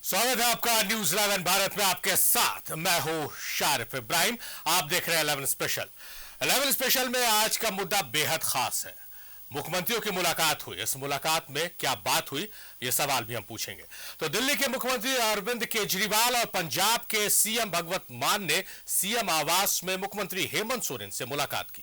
स्वागत है आपका न्यूज 11 भारत में। आपके साथ मैं हूं शारिफ इब्राहिम। आप देख रहे हैं 11 स्पेशल। 11 स्पेशल में आज का मुद्दा बेहद खास है। मुख्यमंत्रियों की मुलाकात हुई। इस मुलाकात में क्या बात हुई, ये सवाल भी हम पूछेंगे। तो दिल्ली के मुख्यमंत्री अरविंद केजरीवाल और पंजाब के सीएम भगवंत मान ने सीएम आवास में मुख्यमंत्री हेमंत सोरेन से मुलाकात की,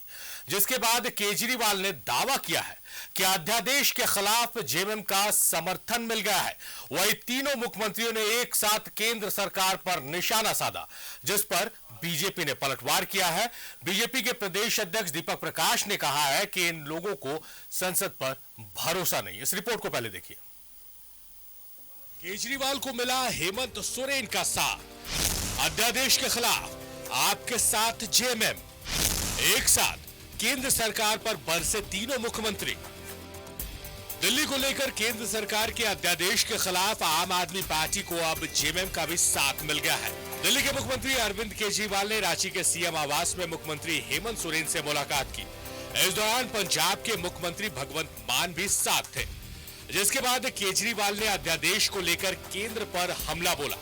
जिसके बाद केजरीवाल ने दावा किया है कि अध्यादेश के खिलाफ जेएमएम का समर्थन मिल गया है। वही तीनों मुख्यमंत्रियों ने एक साथ केंद्र सरकार पर निशाना साधा, जिस पर बीजेपी ने पलटवार किया है। बीजेपी के प्रदेश अध्यक्ष दीपक प्रकाश ने कहा है कि इन लोगों को संसद पर भरोसा नहीं। इस रिपोर्ट को पहले देखिए। केजरीवाल को मिला हेमंत सोरेन का साथ। अध्यादेश के खिलाफ आपके साथ जेएमएम। एक साथ केंद्र सरकार पर बरसे तीनों मुख्यमंत्री। दिल्ली को लेकर केंद्र सरकार के अध्यादेश के खिलाफ आम आदमी पार्टी को अब जेएमएम का भी साथ मिल गया है। दिल्ली के मुख्यमंत्री अरविंद केजरीवाल ने रांची के सीएम आवास में मुख्यमंत्री हेमंत सोरेन से मुलाकात की। इस दौरान पंजाब के मुख्यमंत्री भगवंत मान भी साथ थे, जिसके बाद केजरीवाल ने अध्यादेश को लेकर केंद्र पर हमला बोला।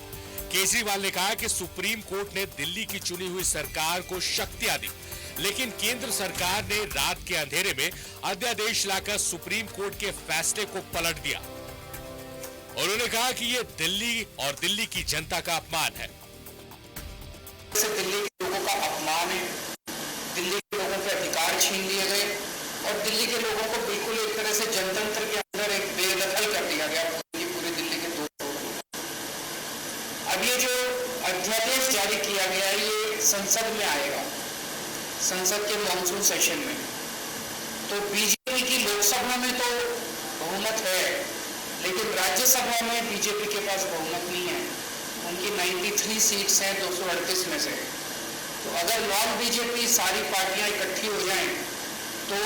केजरीवाल ने कहा कि सुप्रीम कोर्ट ने दिल्ली की चुनी हुई सरकार को शक्तियां दी, लेकिन केंद्र सरकार ने रात के अंधेरे में अध्यादेश लाकर सुप्रीम कोर्ट के फैसले को पलट दिया। उन्होंने कहा कि यह दिल्ली और दिल्ली की जनता का अपमान है। दिल्ली के लोगों का अपमान है, दिल्ली के लोगों के अधिकार छीन लिए गए और दिल्ली के लोगों को बिल्कुल एक तरह से जनतंत्र के अंदर एक बेदखल कर दिया गया पूरी दिल्ली के दो। अब ये जो अध्यादेश जारी किया गया है ये संसद में आएगा, संसद के मॉनसून सेशन में। तो बीजेपी की लोकसभा में तो बहुमत है, लेकिन राज्यसभा में बीजेपी के पास बहुमत नहीं है। उनकी 93 सीट्स हैं 238 में से। तो अगर नॉन बीजेपी सारी पार्टियां इकट्ठी हो जाएं तो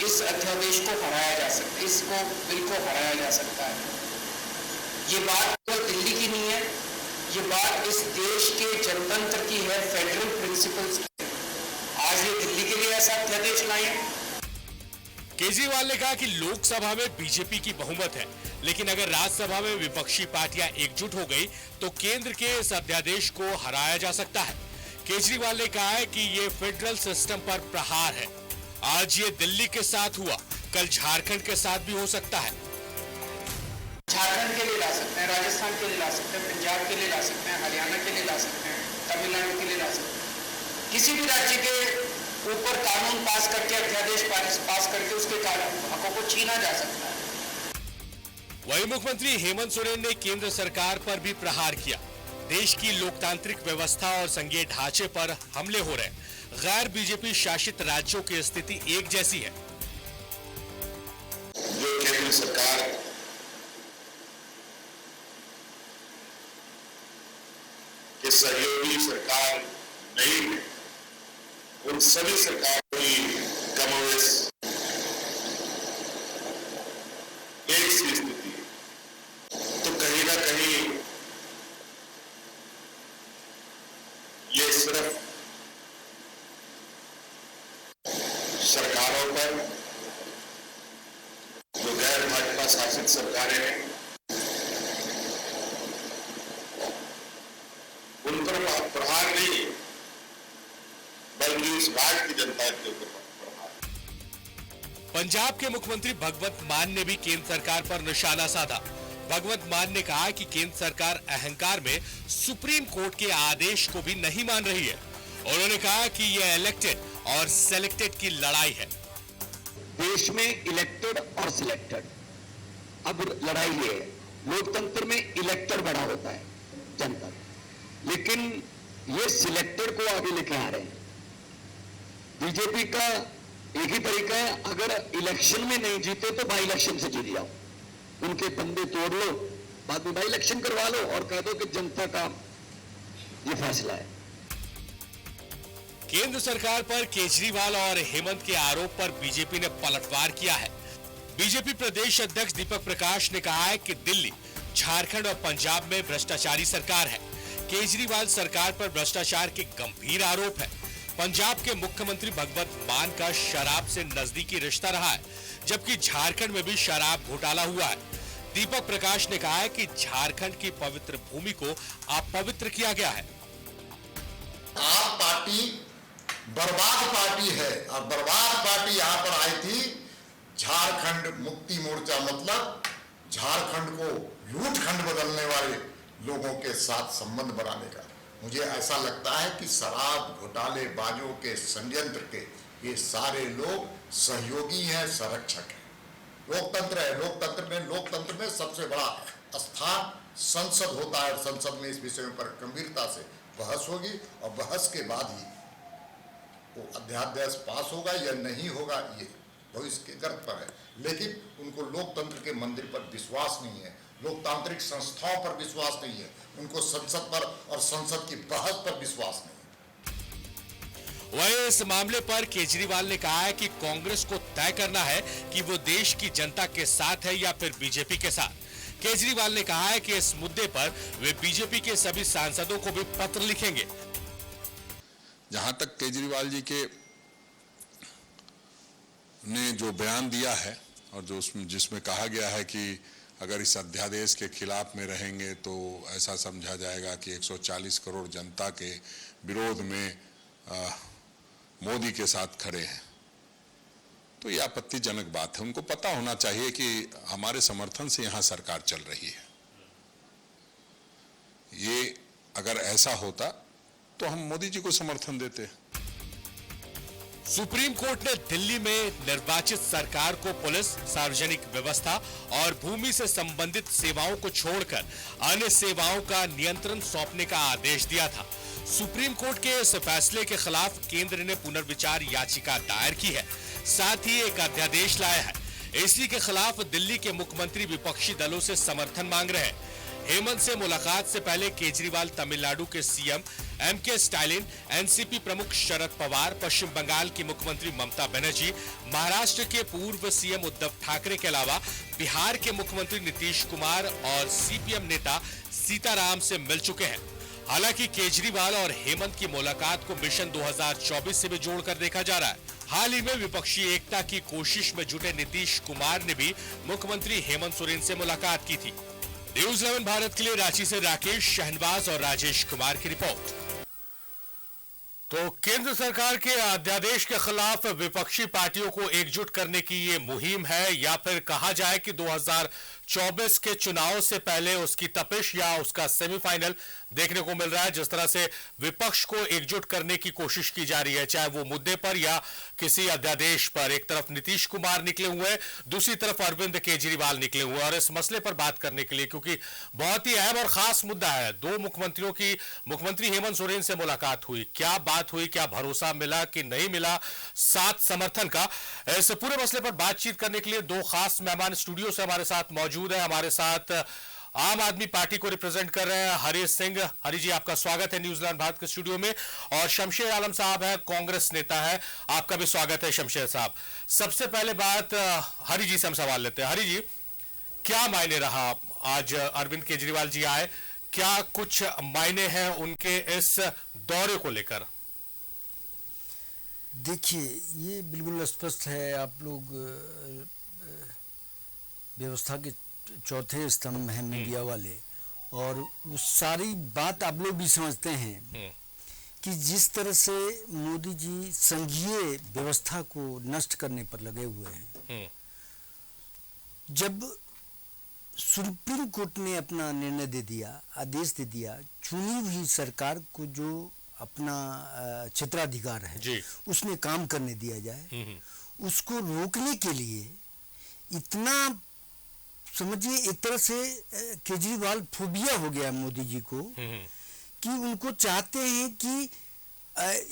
इस अध्यादेश को हराया जा सकता है, इसको बिल को हराया जा सकता है। ये बात केवल दिल्ली की नहीं है, ये बात इस देश के जनतंत्र की है, फेडरल प्रिंसिपल्स की। आज ये दिल्ली के लिए ऐसा अध्यादेश लाए। केजरीवाल ने कहा कि लोकसभा में बीजेपी की बहुमत है, लेकिन अगर राज्यसभा में विपक्षी पार्टियां एकजुट हो गई तो केंद्र के इस अध्यादेश को हराया जा सकता है। केजरीवाल ने कहा है कि ये फेडरल सिस्टम पर प्रहार है। आज ये दिल्ली के साथ हुआ, कल झारखंड के साथ भी हो सकता है। झारखंड के लिए ला सकते हैं, राजस्थान के लिए ला सकते हैं, पंजाब के लिए ला सकते हैं, हरियाणा के लिए ला सकते हैं, तमिलनाडु के लिए ला सकते हैं। किसी भी राज्य के ऊपर कानून पास करके, अध्यादेश पास करके उसके हकों को छीना जा सकता है। वही मुख्यमंत्री हेमंत सोरेन ने केंद्र सरकार पर भी प्रहार किया। देश की लोकतांत्रिक व्यवस्था और संघीय ढांचे पर हमले हो रहे। गैर बीजेपी शासित राज्यों की स्थिति एक जैसी है। जो केंद्र सरकार के सहयोगी सरकार नहीं है, उन सभी सरकारों की कमोबेश एक सी स्थिति है। तो कहीं ना कहीं ये सिर्फ सरकारों पर, जो गैर भाजपा शासित सरकारें हैं, उन पर प्रहार नहीं, बल्कि इस भारत की जनता के ऊपर प्रहार। पंजाब के मुख्यमंत्री भगवंत मान ने भी केंद्र सरकार पर निशाना साधा। भगवंत मान ने कहा कि केंद्र सरकार अहंकार में सुप्रीम कोर्ट के आदेश को भी नहीं मान रही है। उन्होंने कहा कि यह इलेक्टेड और सेलेक्टेड की लड़ाई है। देश में इलेक्टेड और सिलेक्टेड, अब लड़ाई ये है। लोकतंत्र में इलेक्टेड बड़ा होता है जनता, लेकिन ये सिलेक्टेड को आगे लेके आ रहे हैं। बीजेपी का एक ही तरीका है, अगर इलेक्शन में नहीं जीते तो बाई इलेक्शन से जीत जाओ, उनके बंदे तोड़ लो, बाद में बाई इलेक्शन करवा लो और कह दो कि जनता का ये फैसला है। केंद्र सरकार पर केजरीवाल और हेमंत के आरोप पर बीजेपी ने पलटवार किया है। बीजेपी प्रदेश अध्यक्ष दीपक प्रकाश ने कहा है कि दिल्ली, झारखंड और पंजाब में भ्रष्टाचारी सरकार है। केजरीवाल सरकार पर भ्रष्टाचार के गंभीर आरोप है। पंजाब के मुख्यमंत्री भगवंत मान का शराब से नजदीकी रिश्ता रहा है, जबकि झारखंड में भी शराब घोटाला हुआ है। दीपक प्रकाश ने कहा है कि झारखंड की पवित्र भूमि को अपवित्र किया गया है। आप पार्टी बर्बाद पार्टी है और बर्बाद पार्टी यहां पर आई थी झारखंड मुक्ति मोर्चा, मतलब झारखंड को लूटखंड बदलने वाले लोगों के साथ संबंध बनाने का। मुझे ऐसा लगता है कि शराब घोटालेबाजों के षड्यंत्र के ये सारे लोग सहयोगी हैं, संरक्षक हैं। लोकतंत्र है, लोकतंत्र में सबसे बड़ा स्थान संसद होता है और संसद में इस विषय पर गंभीरता से बहस होगी और बहस के बाद ही वो अध्यादेश पास होगा या नहीं होगा ये भविष्य के गर्त पर है। लेकिन उनको लोकतंत्र के मंदिर पर विश्वास नहीं है, लोकतांत्रिक संस्थाओं पर विश्वास नहीं है, उनको संसद पर और संसद की बहस पर विश्वास नहीं है। वहीं इस मामले पर केजरीवाल ने कहा है कि कांग्रेस को तय करना है कि वो देश की जनता के साथ है या फिर बीजेपी के साथ। केजरीवाल ने कहा है कि इस मुद्दे पर वे बीजेपी के सभी सांसदों को भी पत्र लिखेंगे। जहां तक केजरीवाल जी के ने जो बयान दिया है और जो जिसमें कहा गया है कि अगर इस अध्यादेश के खिलाफ में रहेंगे तो ऐसा समझा जाएगा कि 140 करोड़ जनता के विरोध में मोदी के साथ खड़े हैं, तो ये आपत्तिजनक बात है। उनको पता होना चाहिए कि हमारे समर्थन से यहां सरकार चल रही है। ये अगर ऐसा होता तो हम मोदी जी को समर्थन देते। सुप्रीम कोर्ट ने दिल्ली में निर्वाचित सरकार को पुलिस, सार्वजनिक व्यवस्था और भूमि से संबंधित सेवाओं को छोड़कर अन्य सेवाओं का नियंत्रण सौंपने का आदेश दिया था। सुप्रीम कोर्ट के इस फैसले के खिलाफ केंद्र ने पुनर्विचार याचिका दायर की है, साथ ही एक अध्यादेश लाया है। इसी के खिलाफ दिल्ली के मुख्यमंत्री विपक्षी दलों से समर्थन मांग रहे हैं। हेमंत से मुलाकात से पहले केजरीवाल तमिलनाडु के सीएम एमके स्टालिन, एनसीपी प्रमुख शरद पवार, पश्चिम बंगाल की मुख्यमंत्री ममता बनर्जी, महाराष्ट्र के पूर्व सीएम उद्धव ठाकरे के अलावा बिहार के मुख्यमंत्री नीतीश कुमार और सीपीएम नेता सीताराम से मिल चुके हैं। हालांकि केजरीवाल और हेमंत की मुलाकात को मिशन 2024 से भी जोड़कर देखा जा रहा है। हाल ही में विपक्षी एकता की कोशिश में जुटे नीतीश कुमार ने भी मुख्यमंत्री हेमंत सोरेन से मुलाकात की थी। न्यूज़ 11 भारत के लिए रांची से राकेश, शहनवाज और राजेश कुमार की रिपोर्ट। तो केंद्र सरकार के अध्यादेश के खिलाफ विपक्षी पार्टियों को एकजुट करने की ये मुहिम है, या फिर कहा जाए कि 2024 के चुनाव से पहले उसकी तपिश या उसका सेमीफाइनल देखने को मिल रहा है। जिस तरह से विपक्ष को एकजुट करने की कोशिश की जा रही है, चाहे वो मुद्दे पर या किसी अध्यादेश पर। एक तरफ नीतीश कुमार निकले हुए हैं, दूसरी तरफ अरविंद केजरीवाल निकले हुए हैं, और इस मसले पर बात करने के लिए, क्योंकि बहुत ही अहम और खास मुद्दा है। दो मुख्यमंत्रियों की मुख्यमंत्री हेमंत सोरेन से मुलाकात हुई, क्या बात हुई, क्या भरोसा मिला कि नहीं मिला साथ समर्थन का, इस पूरे मसले पर बातचीत करने के लिए दो खास मेहमान स्टूडियो से हमारे साथ मौजूद है। हमारे साथ आम आदमी पार्टी को रिप्रेजेंट कर रहे हैं हरी सिंह। हरी जी, आपका स्वागत है न्यूज़ 11 भारत के स्टूडियो में। और शमशेर आलम साहब है, कांग्रेस नेता है, आपका भी स्वागत है शमशेर साहब। सबसे पहले बात हरी जी से हम सवाल लेते हैं। हरी जी, क्या मायने रहा आज अरविंद केजरीवाल जी आए, क्या कुछ मायने हैं उनके इस दौरे को लेकर? देखिए, ये बिल्कुल स्पष्ट है। आप लोग व्यवस्था के चौथे स्तंभ हैं मीडिया वाले, और वो सारी बात आप लोग भी समझते हैं कि जिस तरह से मोदी जी संघीय व्यवस्था को नष्ट करने पर लगे हुए हैं। जब सुप्रीम कोर्ट ने अपना निर्णय दे दिया, आदेश दे दिया, चुनी हुई सरकार को जो अपना क्षेत्राधिकार है उसमें काम करने दिया जाए, उसको रोकने के लिए इतना, समझिए एक तरह से केजरीवाल फोबिया हो गया मोदी जी को, कि उनको चाहते हैं कि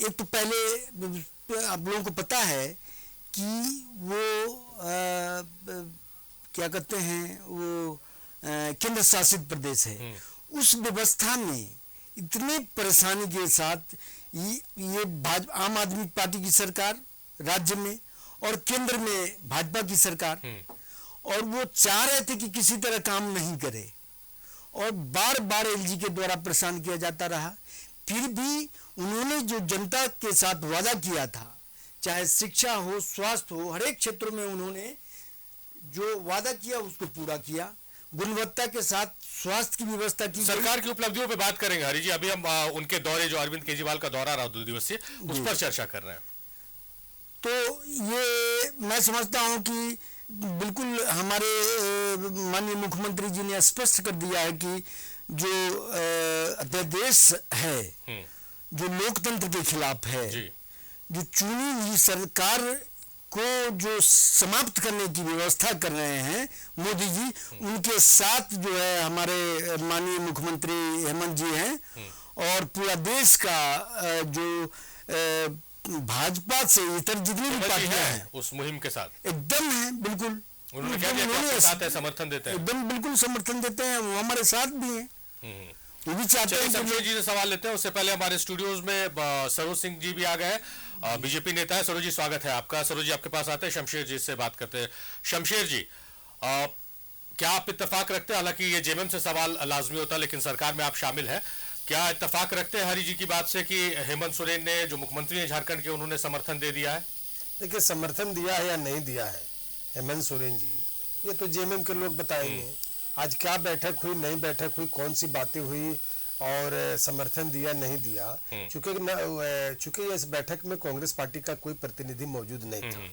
एक तो पहले आप लोगों को पता है कि वो क्या कहते हैं, वो केंद्र शासित प्रदेश है। उस व्यवस्था में इतने परेशानी के साथ ये आम आदमी पार्टी की सरकार राज्य में और केंद्र में भाजपा की सरकार, और वो चाह रहे थे कि किसी तरह काम नहीं करे, और बार बार एलजी के द्वारा परेशान किया जाता रहा। फिर भी उन्होंने जो जनता के साथ वादा किया था, चाहे शिक्षा हो, स्वास्थ्य हो, हर एक क्षेत्रों में उन्होंने जो वादा किया उसको पूरा किया। गुणवत्ता के साथ स्वास्थ्य की व्यवस्था की सरकार की उपलब्धियों पे बात करेंगे हरी जी। अभी हम उनके दौरे, जो अरविंद केजरीवाल का दौरा रहा 2 दिवसीय, उस पर चर्चा कर रहे हैं। तो ये मैं समझता हूं कि बिल्कुल हमारे माननीय मुख्यमंत्री जी ने स्पष्ट कर दिया है कि जो अध्यादेश है जो लोकतंत्र के खिलाफ है, जो चुनी हुई सरकार को जो समाप्त करने की व्यवस्था कर रहे हैं मोदी जी, उनके साथ जो है हमारे माननीय मुख्यमंत्री हेमंत जी हैं, और पूरा देश का जो भाजपा से इतर जितनी भी पार्टियां हैं उस मुहिम के साथ एकदम है। बिल्कुल उन्होंने क्या दिया, आपके साथ है, समर्थन देते हैं, एकदम बिल्कुल समर्थन देते हैं, वो हमारे साथ भी हैं, वो भी चाहते हैं। शमशेर जी से सवाल लेते हैं, उससे पहले हमारे स्टूडियोज में सरोज सिंह जी भी आ गए, बीजेपी नेता है। सरोज जी, स्वागत है आपका। सरोज जी आपके पास आते हैं, शमशेर जी से बात करते हैं। शमशेर जी, क्या आप इत्तेफाक रखते हैं, हालांकि ये जेएमएम से सवाल लाजमी होता है लेकिन सरकार में आप शामिल हैं, क्या इत्तेफाक रखते हैं हरी जी की बात से कि हेमंत सोरेन ने, जो मुख्यमंत्री हैं झारखंड के, उन्होंने समर्थन दे दिया है? देखिए, समर्थन दिया है या नहीं दिया है हेमंत सोरेन जी, ये तो जेएमएम के लोग बताएंगे। आज क्या बैठक हुई, नहीं बैठक हुई, कौन सी बातें हुई और समर्थन दिया नहीं दिया, चूंकि इस बैठक में कांग्रेस पार्टी का कोई प्रतिनिधि मौजूद नहीं था,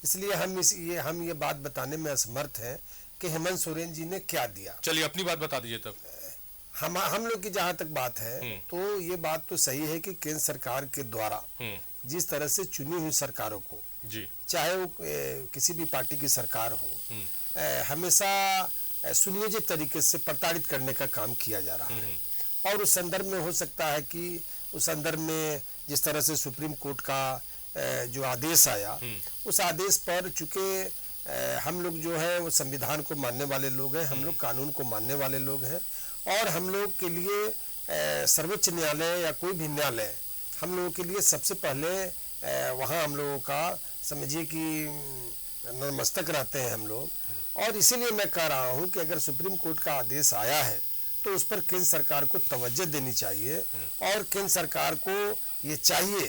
इसलिए हम ये बात बताने में असमर्थ हैं कि हेमंत सोरेन जी ने क्या दिया। चलिए अपनी बात बता दीजिए तब। हम लोग की जहां तक बात है तो ये बात तो सही है कि केंद्र सरकार के द्वारा जिस तरह से चुनी हुई सरकारों को, चाहे वो किसी भी पार्टी की सरकार हो, हमेशा सुनियोजित तरीके से प्रताड़ित करने का काम किया जा रहा है। और उस संदर्भ में हो सकता है कि उस संदर्भ में जिस तरह से सुप्रीम कोर्ट का जो आदेश आया, उस आदेश पर चूंकि हम लोग जो है वो संविधान को मानने वाले लोग हैं, हम लोग कानून को मानने वाले लोग हैं, और हम लोग के लिए सर्वोच्च न्यायालय या कोई भी न्यायालय हम लोगों के लिए सबसे पहले वहाँ हम लोगों का समझिए कि नतमस्तक रहते हैं हम लोग। और इसीलिए मैं कह रहा हूँ कि अगर सुप्रीम कोर्ट का आदेश आया है तो उस पर केंद्र सरकार को तवज्जो देनी चाहिए, और केंद्र सरकार को ये चाहिए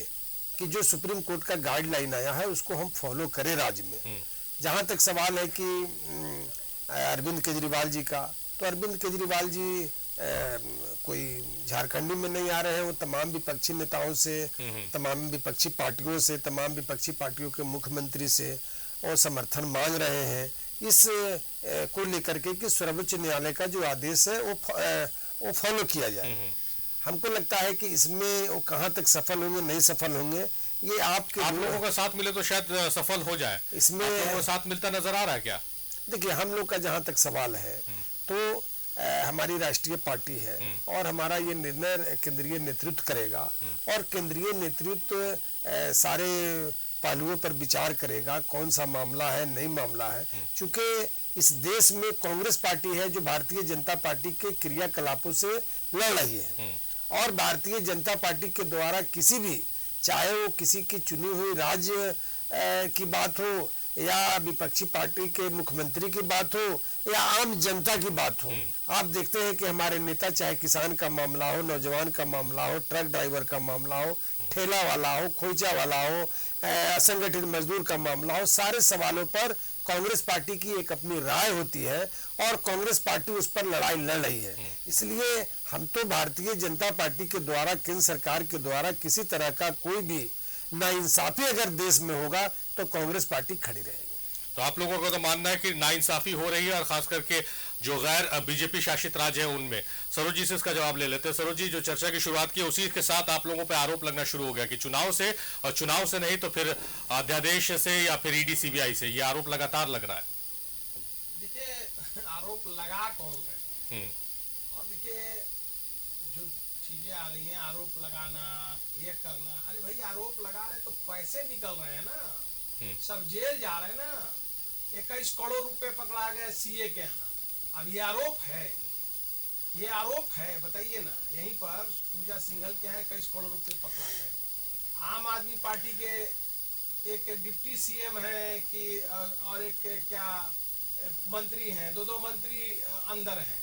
कि जो सुप्रीम कोर्ट का गाइडलाइन आया है उसको हम फॉलो करें राज्य में। जहाँ तक सवाल है कि अरविंद केजरीवाल जी का, तो अरविंद केजरीवाल जी कोई झारखंडी में नहीं आ रहे हैं, वो तमाम विपक्षी नेताओं से, तमाम विपक्षी पार्टियों से, तमाम विपक्षी पार्टियों के मुख्यमंत्री से और समर्थन मांग रहे हैं इस को लेकर के कि सर्वोच्च न्यायालय का जो आदेश है वो फॉलो किया जाए। हमको लगता है कि इसमें वो कहाँ तक सफल होंगे, नहीं सफल होंगे, ये आप लोगों का साथ मिले तो शायद सफल हो जाए। इसमें आप लोगों का साथ मिलता नजर आ रहा है क्या? देखिए, हम लोग का जहाँ तक सवाल है तो हमारी राष्ट्रीय पार्टी है और हमारा ये निर्णय केंद्रीय नेतृत्व करेगा, और केंद्रीय नेतृत्व सारे पहलुओं पर विचार करेगा, कौन सा मामला है, नहीं मामला है। चूंकि इस देश में कांग्रेस पार्टी है जो भारतीय जनता पार्टी के क्रियाकलापों से लड़ रही है, और भारतीय जनता पार्टी के द्वारा किसी भी, चाहे वो किसी की चुनी हुई राज्य की बात हो या विपक्षी पार्टी के मुख्यमंत्री की बात हो या आम जनता की बात हो, आप देखते हैं कि हमारे नेता, चाहे किसान का मामला हो, नौजवान का मामला हो, ट्रक ड्राइवर का मामला हो, ठेला वाला हो, खोइचा वाला हो, असंगठित मजदूर का मामला हो, सारे सवालों पर कांग्रेस पार्टी की एक अपनी राय होती है और कांग्रेस पार्टी उस पर लड़ाई लड़ रही है। इसलिए हम तो भारतीय जनता पार्टी के द्वारा, केंद्र सरकार के द्वारा किसी तरह का कोई भी नाइंसाफी अगर देश में होगा तो कांग्रेस पार्टी खड़ी रहेगी। तो आप लोगों का तो मानना है कि नाइंसाफी हो रही है, और खास करके जो गैर बीजेपी शासित राज्य है उनमें। सरोज जी से इसका जवाब ले लेते हैं। सरोज जी, जो चर्चा की शुरुआत की उसी के साथ आप लोगों पे आरोप लगना शुरू हो गया कि चुनाव से, और चुनाव से नहीं तो फिर अध्यादेश से या फिर ईडी सीबीआई से, ये आरोप लगातार लग रहा है। देखिए, आरोप लगा कौन रहे हैं, और देखिए जो चीजें आ रही हैं, आरोप लगाना, ये करना, अरे भाई आरोप लगा रहे तो पैसे निकल रहे हैं ना, सब जेल जा रहे हैं ना। 21 करोड़ रुपए पकड़ा गए सीए के यहाँ, अब ये आरोप है, ये आरोप है, बताइए ना। यहीं पर पूजा सिंघल के यहाँ 21 करोड़ रुपए पकड़ा गए। आम आदमी पार्टी के एक डिप्टी सीएम है कि और एक क्या मंत्री हैं, दो मंत्री अंदर हैं,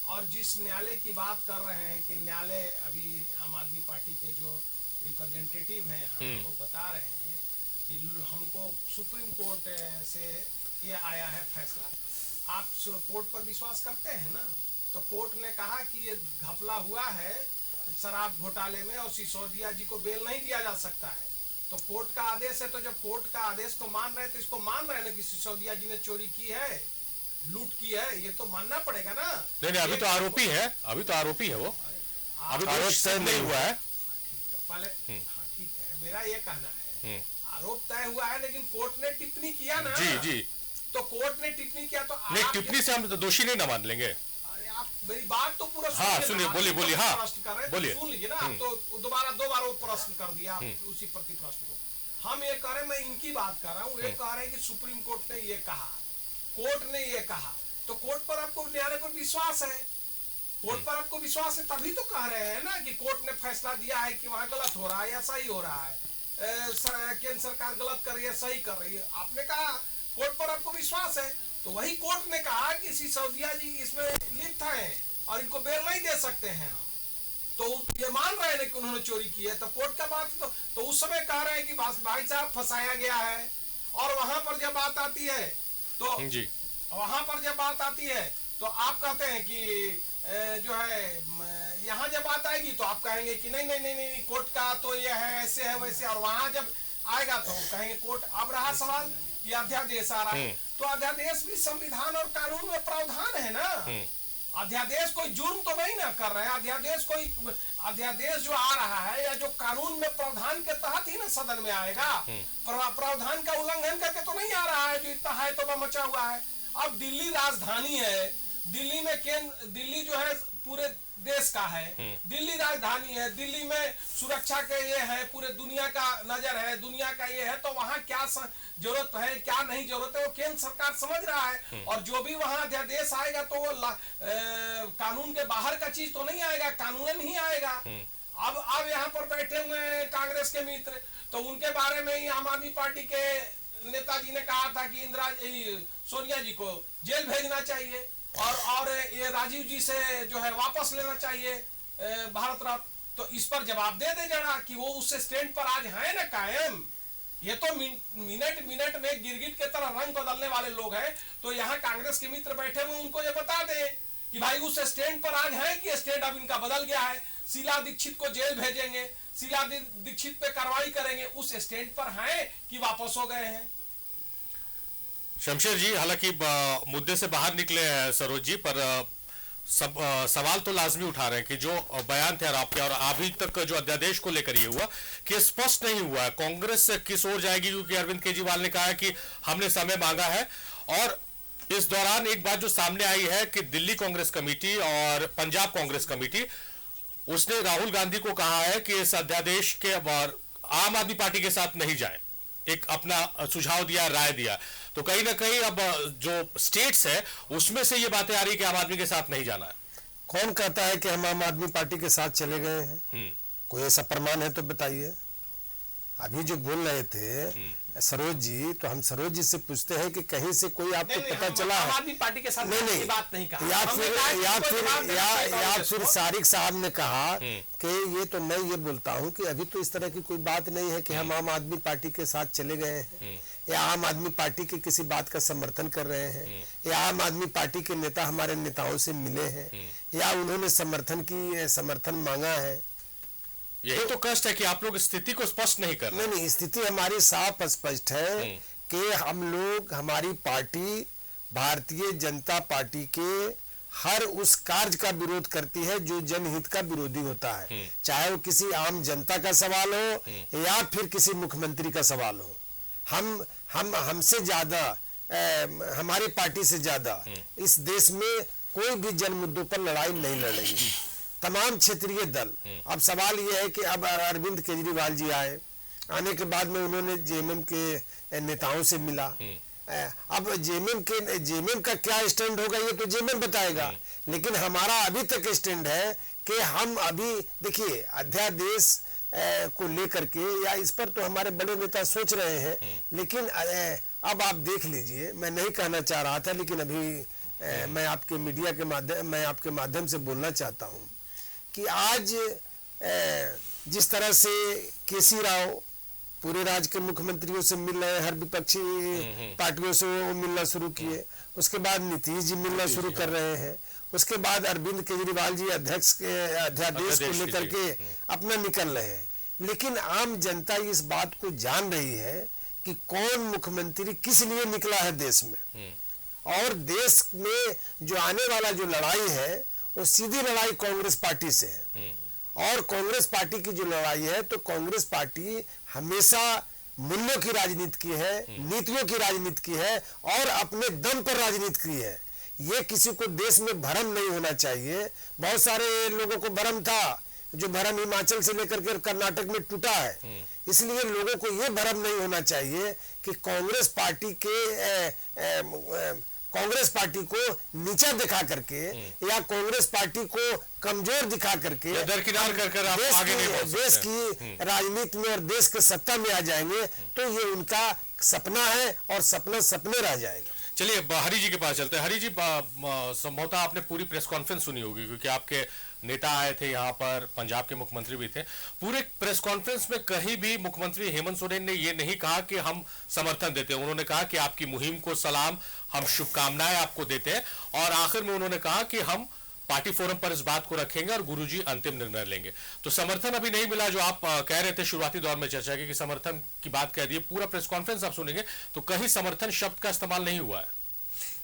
और जिस न्यायालय की बात कर रहे हैं कि न्यायालय, अभी आम आदमी पार्टी के जो रिप्रेजेंटेटिव हैं वो बता रहे हैं कि हमको सुप्रीम कोर्ट से ये आया है फैसला आप कोर्ट पर विश्वास करते हैं ना? तो कोर्ट ने कहा कि ये घपला हुआ है शराब घोटाले में और सिसोदिया जी को बेल नहीं दिया जा सकता है। तो कोर्ट का आदेश है, तो जब कोर्ट का आदेश को मान रहे हैं तो इसको मान रहे हैं ना कि सिसोदिया जी ने चोरी की है, लूट की है, ये तो मानना पड़ेगा ना। नहीं, अभी तो आरोपी है, अभी तो आरोपी है वो, अभी आरोप तय नहीं हुआ है। पहले हाँ ठीक है, मेरा ये कहना है आरोप तय हुआ है, लेकिन कोर्ट ने टिप्पणी किया ना। जी जी, तो कोर्ट ने टिप्पणी किया तो नहीं, टिप्पणी से हम तो दोषी नहीं ना मान लेंगे। अरे आप मेरी बात तो पूरा हाँ सुनिए, बोलिए, हाँ बोलिए। सुन लीजिए ना, आप तो दो बार वो प्रश्न कर दिया उसी प्रति प्रश्न को। हम ये कह रहे हैं, मैं इनकी बात कर रहा हूँ, ये कह रहे हैं कि सुप्रीम कोर्ट ने ये कहा, कोर्ट ने ये कहा, तो कोर्ट पर आपको न्यायालय पर विश्वास है, कोर्ट पर आपको विश्वास है, तभी तो कह रहे हैं ना कि कोर्ट ने फैसला दिया है कि वहां गलत हो रहा है या सही हो रहा है, केंद्र सरकार गलत कर रही है सही कर रही है। आपने कहा कोर्ट पर आपको विश्वास है, तो वही कोर्ट ने कहा कि सिसोदिया जी इसमें लिप्त हैं और इनको बेल नहीं दे सकते हैं हम, तो ये मान रहे हैं कि उन्होंने चोरी की है। तो कोर्ट का बात तो उस समय कह रहे हैं कि भाई साहब फंसाया गया है, और वहां पर जब बात आती है तो जी, वहां पर जब बात आती है तो आप कहते हैं कि जो है यहाँ जब बात आएगी तो आप कहेंगे कि नहीं नहीं नहीं नहीं कोर्ट का तो ये है ऐसे है वैसे, और वहां जब आएगा तो कहेंगे कोर्ट। अब रहा सवाल कि अध्यादेश आ रहा है, तो अध्यादेश भी संविधान और कानून में प्रावधान है ना। अध्यादेश कोई जुर्म तो नहीं ना कर रहे हैं, अध्यादेश जो आ रहा है या जो कानून में प्रावधान के तहत ही ना सदन में आएगा, प्रावधान का उल्लंघन करके तो नहीं आ रहा है। जो इतना है तो वह मचा हुआ है। अब दिल्ली राजधानी है, दिल्ली में दिल्ली जो है पूरे देश का है, दिल्ली राजधानी है, दिल्ली में सुरक्षा के ये है, पूरे दुनिया का नजर है, दुनिया का ये है, तो वहाँ क्या जरूरत है क्या नहीं जरूरत है वो केंद्र सरकार समझ रहा है। और जो भी वहाँ अध्यादेश आएगा तो वो कानून के बाहर का चीज तो नहीं आएगा, कानूनन ही आएगा। अब यहाँ पर बैठे हुए हैं कांग्रेस के मित्र, तो उनके बारे में ही आम आदमी पार्टी के नेताजी ने कहा था कि सोनिया जी को जेल भेजना चाहिए और ये राजीव जी से जो है वापस लेना चाहिए भारत रत्न। तो इस पर जवाब दे जरा कि वो उससे स्टैंड पर आज है ना कायम। ये तो मिनट में गिरगिट के तरह रंग बदलने वाले लोग हैं। तो यहाँ कांग्रेस के मित्र बैठे हुए उनको ये बता दे कि भाई उस स्टैंड पर आज है कि स्टैंड अब इनका बदल गया है, शीला दीक्षित को जेल भेजेंगे, शीला दीक्षित पे कार्रवाई करेंगे, उस स्टैंड पर हैं कि वापस हो गए हैं। शमशेर जी, हालांकि मुद्दे से बाहर निकले हैं सरोज जी, पर सवाल तो लाजमी उठा रहे हैं कि जो बयान थे आपके और अभी तक जो अध्यादेश को लेकर ये हुआ कि स्पष्ट नहीं हुआ है कांग्रेस किस ओर जाएगी, क्योंकि अरविंद केजरीवाल ने कहा है कि हमने समय मांगा है। और इस दौरान एक बात जो सामने आई है कि दिल्ली कांग्रेस कमेटी और पंजाब कांग्रेस कमेटी, उसने राहुल गांधी को कहा है कि इस अध्यादेश के आम आदमी पार्टी के साथ नहीं जाए, एक अपना सुझाव दिया, राय दिया। तो कहीं ना कहीं अब जो स्टेट्स है उसमें से ये बातें आ रही कि आम आदमी के साथ नहीं जाना है। कौन कहता है कि हम आम आदमी पार्टी के साथ चले गए हैं? कोई ऐसा प्रमाण है तो बताइए। अभी जो बोल रहे थे सरोज जी, तो हम सरोज जी से पूछते हैं कि कहीं से कोई आपको पता चला है? आम आदमी पार्टी के साथ नहीं बात नहीं कहा। या फिर सारिक साहब ने कहा कि ये तो मैं ये बोलता हूँ कि अभी तो इस तरह की कोई बात नहीं है कि हम आम आदमी पार्टी के साथ चले गए हैं या आम आदमी पार्टी के किसी बात का समर्थन कर रहे हैं या आम आदमी पार्टी के नेता हमारे नेताओं से मिले हैं या उन्होंने समर्थन मांगा है। यही तो कष्ट है कि आप लोग स्थिति को स्पष्ट नहीं कर रहे। नहीं, स्थिति हमारी साफ स्पष्ट है कि हम लोग, हमारी पार्टी भारतीय जनता पार्टी के हर उस कार्य का विरोध करती है जो जनहित का विरोधी होता है, चाहे वो किसी आम जनता का सवाल हो या फिर किसी मुख्यमंत्री का सवाल हो। हमसे ज्यादा, हमारी पार्टी से ज्यादा इस देश में कोई भी जन मुद्दों पर लड़ाई नहीं लड़ेगी, तमाम क्षेत्रीय दल। अब सवाल यह है कि अब अरविंद केजरीवाल जी आने के बाद में उन्होंने जेएमएम के नेताओं से मिला। अब जेएमएम का क्या स्टैंड होगा ये तो जेएमएम बताएगा, लेकिन हमारा अभी तक स्टैंड है कि हम अभी देखिए अध्यादेश को लेकर के या इस पर तो हमारे बड़े नेता सोच रहे हैं, लेकिन अब आप देख लीजिए, मैं नहीं कहना चाह रहा था लेकिन अभी मैं आपके माध्यम से बोलना चाहता हूं कि आज जिस तरह से केसी राव पूरे राज्य के मुख्यमंत्रियों से मिल रहे, हर विपक्षी पार्टियों से वो मिलना शुरू किए। उसके बाद नीतीश जी मिलना शुरू कर रहे हैं। उसके बाद अरविंद केजरीवाल जी अध्यादेश को लेकर के अपना निकल रहे हैं। लेकिन आम जनता इस बात को जान रही है कि कौन मुख्यमंत्री किस लिए निकला है देश में, और देश में जो आने वाला जो लड़ाई है वो सीधी लड़ाई कांग्रेस पार्टी से है। और कांग्रेस पार्टी की जो लड़ाई है, तो कांग्रेस पार्टी हमेशा मूल्यों की राजनीति की है, नीतियों की राजनीति की है और अपने दम पर राजनीति की है। ये किसी को देश में भ्रम नहीं होना चाहिए। बहुत सारे लोगों को भ्रम था, जो भ्रम हिमाचल से लेकर के कर्नाटक में टूटा है। इसलिए लोगों को ये भ्रम नहीं होना चाहिए कि कांग्रेस पार्टी को नीचा दिखा करके या कांग्रेस पार्टी को कमजोर दिखा करके दरकिनार कर आप आगे नहीं बढ़ सकते। देश की राजनीति में और देश के सत्ता में आ जाएंगे तो ये उनका सपना है और सपना सपने रह जाएगा। चलिए हरी जी के पास चलते हैं। हरी जी, संभवतः आपने पूरी प्रेस कॉन्फ्रेंस सुनी होगी, क्योंकि आपके नेता आए थे यहाँ पर, पंजाब के मुख्यमंत्री भी थे। पूरे प्रेस कॉन्फ्रेंस में कहीं भी मुख्यमंत्री हेमंत सोरेन ने ये नहीं कहा कि हम समर्थन देते हैं। उन्होंने कहा कि आपकी मुहिम को सलाम, हम शुभकामनाएं आपको देते हैं, और आखिर में उन्होंने कहा कि हम पार्टी फोरम पर इस बात को रखेंगे और गुरुजी अंतिम निर्णय लेंगे। तो समर्थन अभी नहीं मिला, जो आप कह रहे थे शुरुआती दौर में चर्चा की कि समर्थन की बात कह दी। पूरा प्रेस कॉन्फ्रेंस आप सुनेंगे तो कहीं समर्थन शब्द का इस्तेमाल नहीं हुआ है।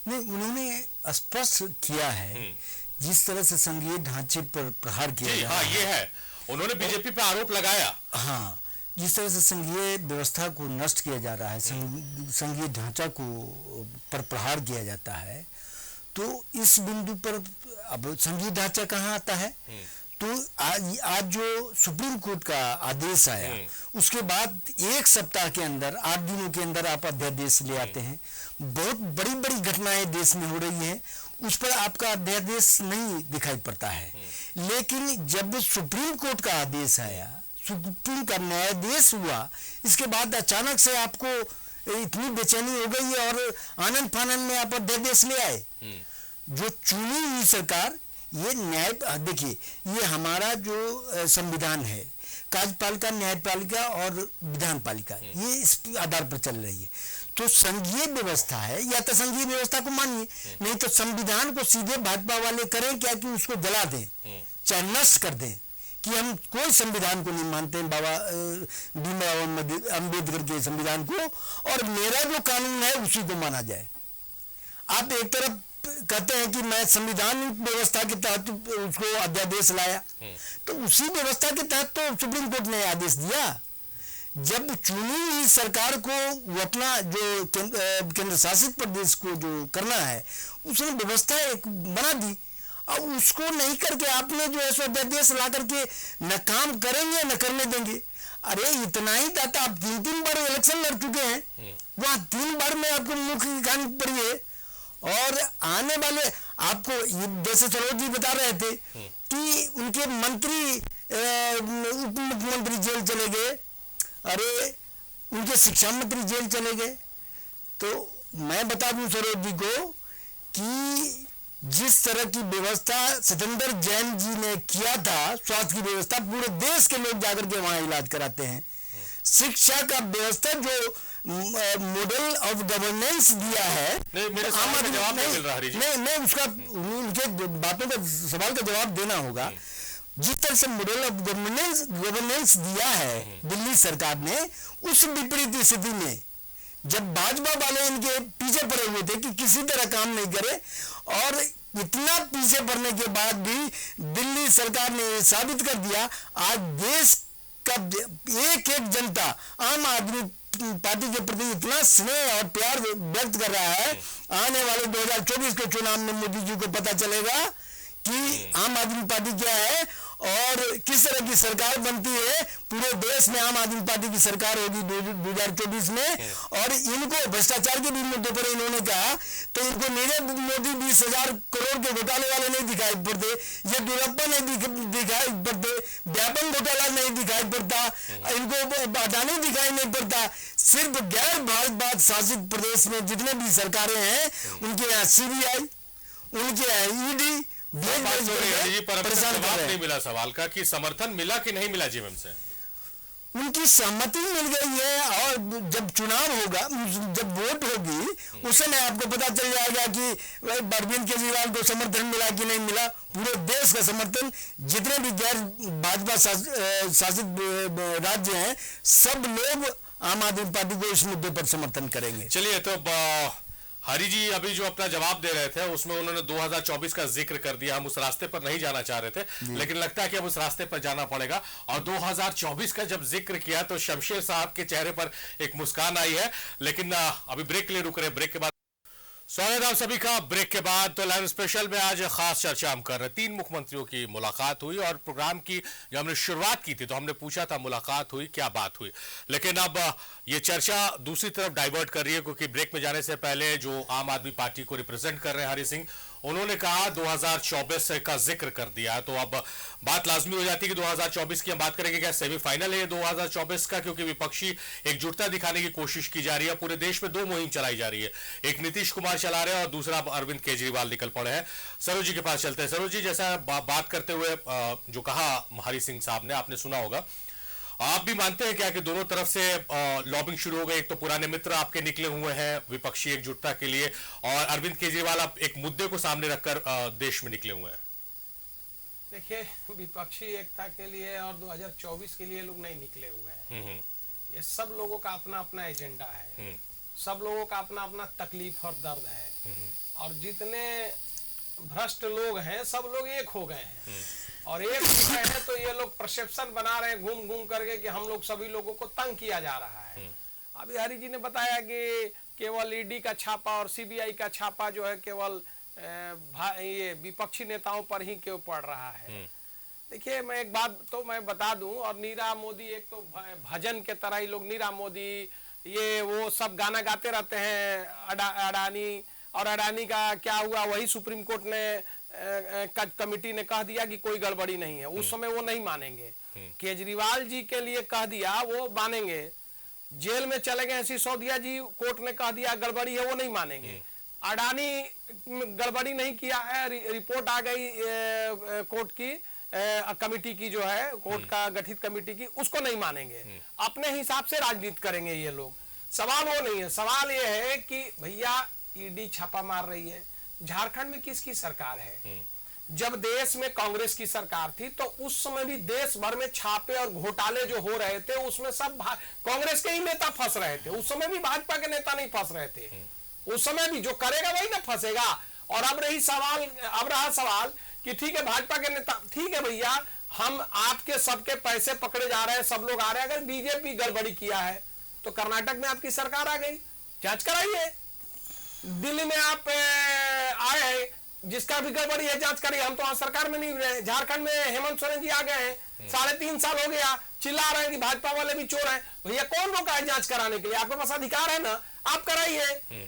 नहीं, उन्होंने स्पष्ट किया है जिस तरह से संघीय ढांचे पर प्रहार किया जा रहा है। ये है, उन्होंने बीजेपी पर आरोप लगाया। हाँ, जिस तरह से संघीय व्यवस्था को नष्ट किया जा रहा है, संघीय ढांचा को पर प्रहार किया जाता है, तो इस बिंदु पर अब संघीय ढांचा कहाँ आता है? तो आज जो सुप्रीम कोर्ट का आदेश आया, उसके बाद 1 सप्ताह के अंदर, 8 दिनों के अंदर आप अध्यादेश ले आते हैं। बहुत बड़ी बड़ी घटनाएं देश में हो रही हैं, उस पर आपका अध्यादेश नहीं दिखाई पड़ता है। लेकिन जब सुप्रीम कोर्ट का आदेश आया, सुप्रीम का न्यायाधीश हुआ, इसके बाद अचानक से आपको इतनी बेचैनी हो गई और आनंद फानंद में आप अध्यादेश ले आए। जो चुनी हुई सरकार, ये न्याय, देखिए ये हमारा जो संविधान है, कार्यपालिका, न्यायपालिका और विधान पालिका, ये इस आधार पर चल रही है। तो संघीय व्यवस्था है, या तो संघीय व्यवस्था को मानिए, नहीं तो संविधान को सीधे भाजपा वाले करें क्या कि उसको जला दें, चाहे नष्ट कर दें, कि हम कोई संविधान को नहीं मानते हैं, बाबा भीमराव अम्बेडकर के संविधान को, और मेरा जो कानून है उसी को माना जाए। आप एक तरफ कहते हैं कि मैं संविधान व्यवस्था के तहत उसको अध्यादेश लाया, तो उसी व्यवस्था के तहत तो सुप्रीम कोर्ट ने आदेश दिया। जब चुनी हुई सरकार को अपना जो केंद्र शासित प्रदेश को जो करना है, उसने व्यवस्था एक बना दी, और उसको नहीं करके आपने जो है सो अध्यादेश ला करके न काम करेंगे न करने देंगे। अरे इतना ही था, आप 3 बार इलेक्शन लड़ चुके हैं, वहां 3 बार में आपको मुख्य खानी पड़ी है। और आने वाले, आपको जैसे सरोज जी बता रहे थे कि उनके मंत्री, उप मुख्यमंत्री जेल चले गए, अरे उनके शिक्षा मंत्री जेल चले गए। तो मैं बता दूं सरोज जी को कि जिस तरह की व्यवस्था सत्येंद्र जैन जी ने किया था, स्वास्थ्य की व्यवस्था, पूरे देश के लोग जाकर के वहां इलाज कराते हैं। शिक्षा का व्यवस्था जो मॉडल ऑफ गवर्नेंस दिया है, मेरे सवाल का जवाब नहीं मिल रहा। नहीं, उसका उनके बातों का सवाल का जवाब देना होगा। जिस तरह से मॉडल ऑफ गवर्नेंस दिया है दिल्ली सरकार ने, उस विपरीत स्थिति में जब भाजपा वाले इनके पीछे पड़े हुए थे कि किसी तरह काम नहीं करे, और इतना पीछे पड़ने के बाद भी दिल्ली सरकार ने साबित कर दिया, आज देश का एक जनता आम आदमी पार्टी के प्रति इतना स्नेह और प्यार व्यक्त कर रहा है। आने वाले 2024 के चुनाव में मोदी जी को पता चलेगा कि आम आदमी पार्टी क्या है और किस तरह की सरकार बनती है। पूरे देश में आम आदमी पार्टी की सरकार होगी 2024 में। और इनको भ्रष्टाचार के भी मुद्दों पर इन्होंने कहा तो इनको नीरव मोदी 20,000 करोड़ के घोटाले वाले नहीं दिखाई पड़ते, येदियुरप्पा नहीं दिखाई पड़ते, व्यापक घोटाला नहीं दिखाई पड़ता, इनको अडानी दिखाई नहीं पड़ता। सिर्फ गैर भारत शासित प्रदेश में जितने भी सरकारें हैं उनके यहाँ CBI, उनके यहाँ ED जवाब नहीं मिला सवाल का कि समर्थन मिला कि नहीं मिला जीएमएम से। उनकी सहमति मिल गई है, और जब चुनाव होगा, जब वोट होगी, उस समय आपको पता चल जाएगा कि भाई अरविंद केजरीवाल को समर्थन मिला कि नहीं मिला। पूरे देश का समर्थन, जितने भी गैर भाजपा शासित राज्य हैं, सब लोग आम आदमी पार्टी को इस मुद्दे पर समर्थन करेंगे। चलिए, तो हरि जी अभी जो अपना जवाब दे रहे थे उसमें उन्होंने 2024 का जिक्र कर दिया। हम उस रास्ते पर नहीं जाना चाह रहे थे, लेकिन लगता है कि अब उस रास्ते पर जाना पड़ेगा। और 2024 का जब जिक्र किया तो शमशेर साहब के चेहरे पर एक मुस्कान आई है। लेकिन अभी ब्रेक के लिए रुक रहे, ब्रेक के बाद स्वागत आप सभी का। ब्रेक के बाद तो लाइव स्पेशल में आज खास चर्चा हम कर रहे हैं। 3 मुख्यमंत्रियों की मुलाकात हुई, और प्रोग्राम की जब हमने शुरुआत की थी तो हमने पूछा था मुलाकात हुई, क्या बात हुई। लेकिन अब ये चर्चा दूसरी तरफ डाइवर्ट कर रही है, क्योंकि ब्रेक में जाने से पहले जो आम आदमी पार्टी को रिप्रेजेंट कर रहे हैं हरि सिंह, उन्होंने कहा 2024 का जिक्र कर दिया। तो अब बात लाजमी हो जाती है कि 2024 की हम बात करेंगे। क्या सेमीफाइनल है 2024 का? क्योंकि विपक्षी एकजुटता दिखाने की कोशिश की जा रही है। पूरे देश में 2 मुहिम चलाई जा रही है, एक नीतीश कुमार चला रहे हैं और दूसरा अरविंद केजरीवाल निकल पड़े हैं। सरोज जी के पास चलते हैं। सरोज जी, जैसा बात करते हुए जो कहा हरि सिंह साहब ने, आपने सुना होगा, आप भी मानते हैं क्या कि दोनों तरफ से लॉबिंग शुरू हो गई? एक तो पुराने मित्र आपके निकले हुए हैं विपक्षी एकजुटता के लिए, और अरविंद केजरीवाल आप एक मुद्दे को सामने रखकर देश में निकले हुए हैं। देखिए, विपक्षी एकता के लिए और 2024 के लिए लोग नहीं निकले हुए हैं। ये सब लोगों का अपना अपना एजेंडा है, सब लोगों का अपना अपना तकलीफ और दर्द है, और जितने भ्रष्ट लोग हैं सब लोग एक हो गए हैं। और एक हो गए हैं तो ये लोग परसेप्शन बना रहे हैं घूम घूम करके कि हम लोग सभी लोगों को तंग किया जा रहा है। अभी हरि जी ने बताया कि केवल ईडी का छापा और सीबीआई का छापा जो है केवल ये विपक्षी नेताओं पर ही क्यों पड़ रहा है। देखिए, मैं एक बात तो मैं बता दूं, और नीरव मोदी एक तो भजन के तरह ही लोग, नीरव मोदी ये वो सब गाना गाते रहते हैं, अडानी, और अडानी का क्या हुआ, वही सुप्रीम कोर्ट ने कमिटी ने कह दिया कि कोई गड़बड़ी नहीं है। उस समय वो नहीं मानेंगे। केजरीवाल जी के लिए कह दिया वो मानेंगे, जेल में चले गए सिसोदिया जी, कोर्ट ने कह दिया गड़बड़ी है, वो नहीं मानेंगे। अडानी गड़बड़ी नहीं किया है, रिपोर्ट आ गई कोर्ट की, कमिटी की जो है, कोर्ट का गठित कमिटी की, उसको नहीं मानेंगे। अपने हिसाब से राजनीति करेंगे ये लोग। सवाल वो नहीं है, सवाल ये है कि भैया ईडी छापा मार रही है। झारखंड में किसकी सरकार है? जब देश में कांग्रेस की सरकार थी तो उस समय भी देश भर में छापे और घोटाले जो हो रहे थे उसमें सब कांग्रेस के ही नेता फंस रहे थे। उस समय भी भाजपा के नेता नहीं फंस रहे थे। उस समय भी जो करेगा वही ना फंसेगा। और अब रहा सवाल कि ठीक है भाजपा के नेता, ठीक है भैया, हम आपके सबके पैसे पकड़े जा रहे हैं, सब लोग आ रहे हैं, अगर बीजेपी गड़बड़ी किया है तो कर्नाटक में आपकी सरकार आ गई, जांच कराइए। दिल्ली में आप आए, जिसका भी गड़बड़ी है जांच करिए। हम तो वहां सरकार में नहीं रहे। झारखंड में हेमंत सोरेन जी आ गए हैं, 3.5 साल हो गया, चिल्ला रहे हैं कि भाजपा वाले भी चोर हैं। भैया कौन रोका है जांच कराने के लिए? आपके पास अधिकार है ना, आप कराइए,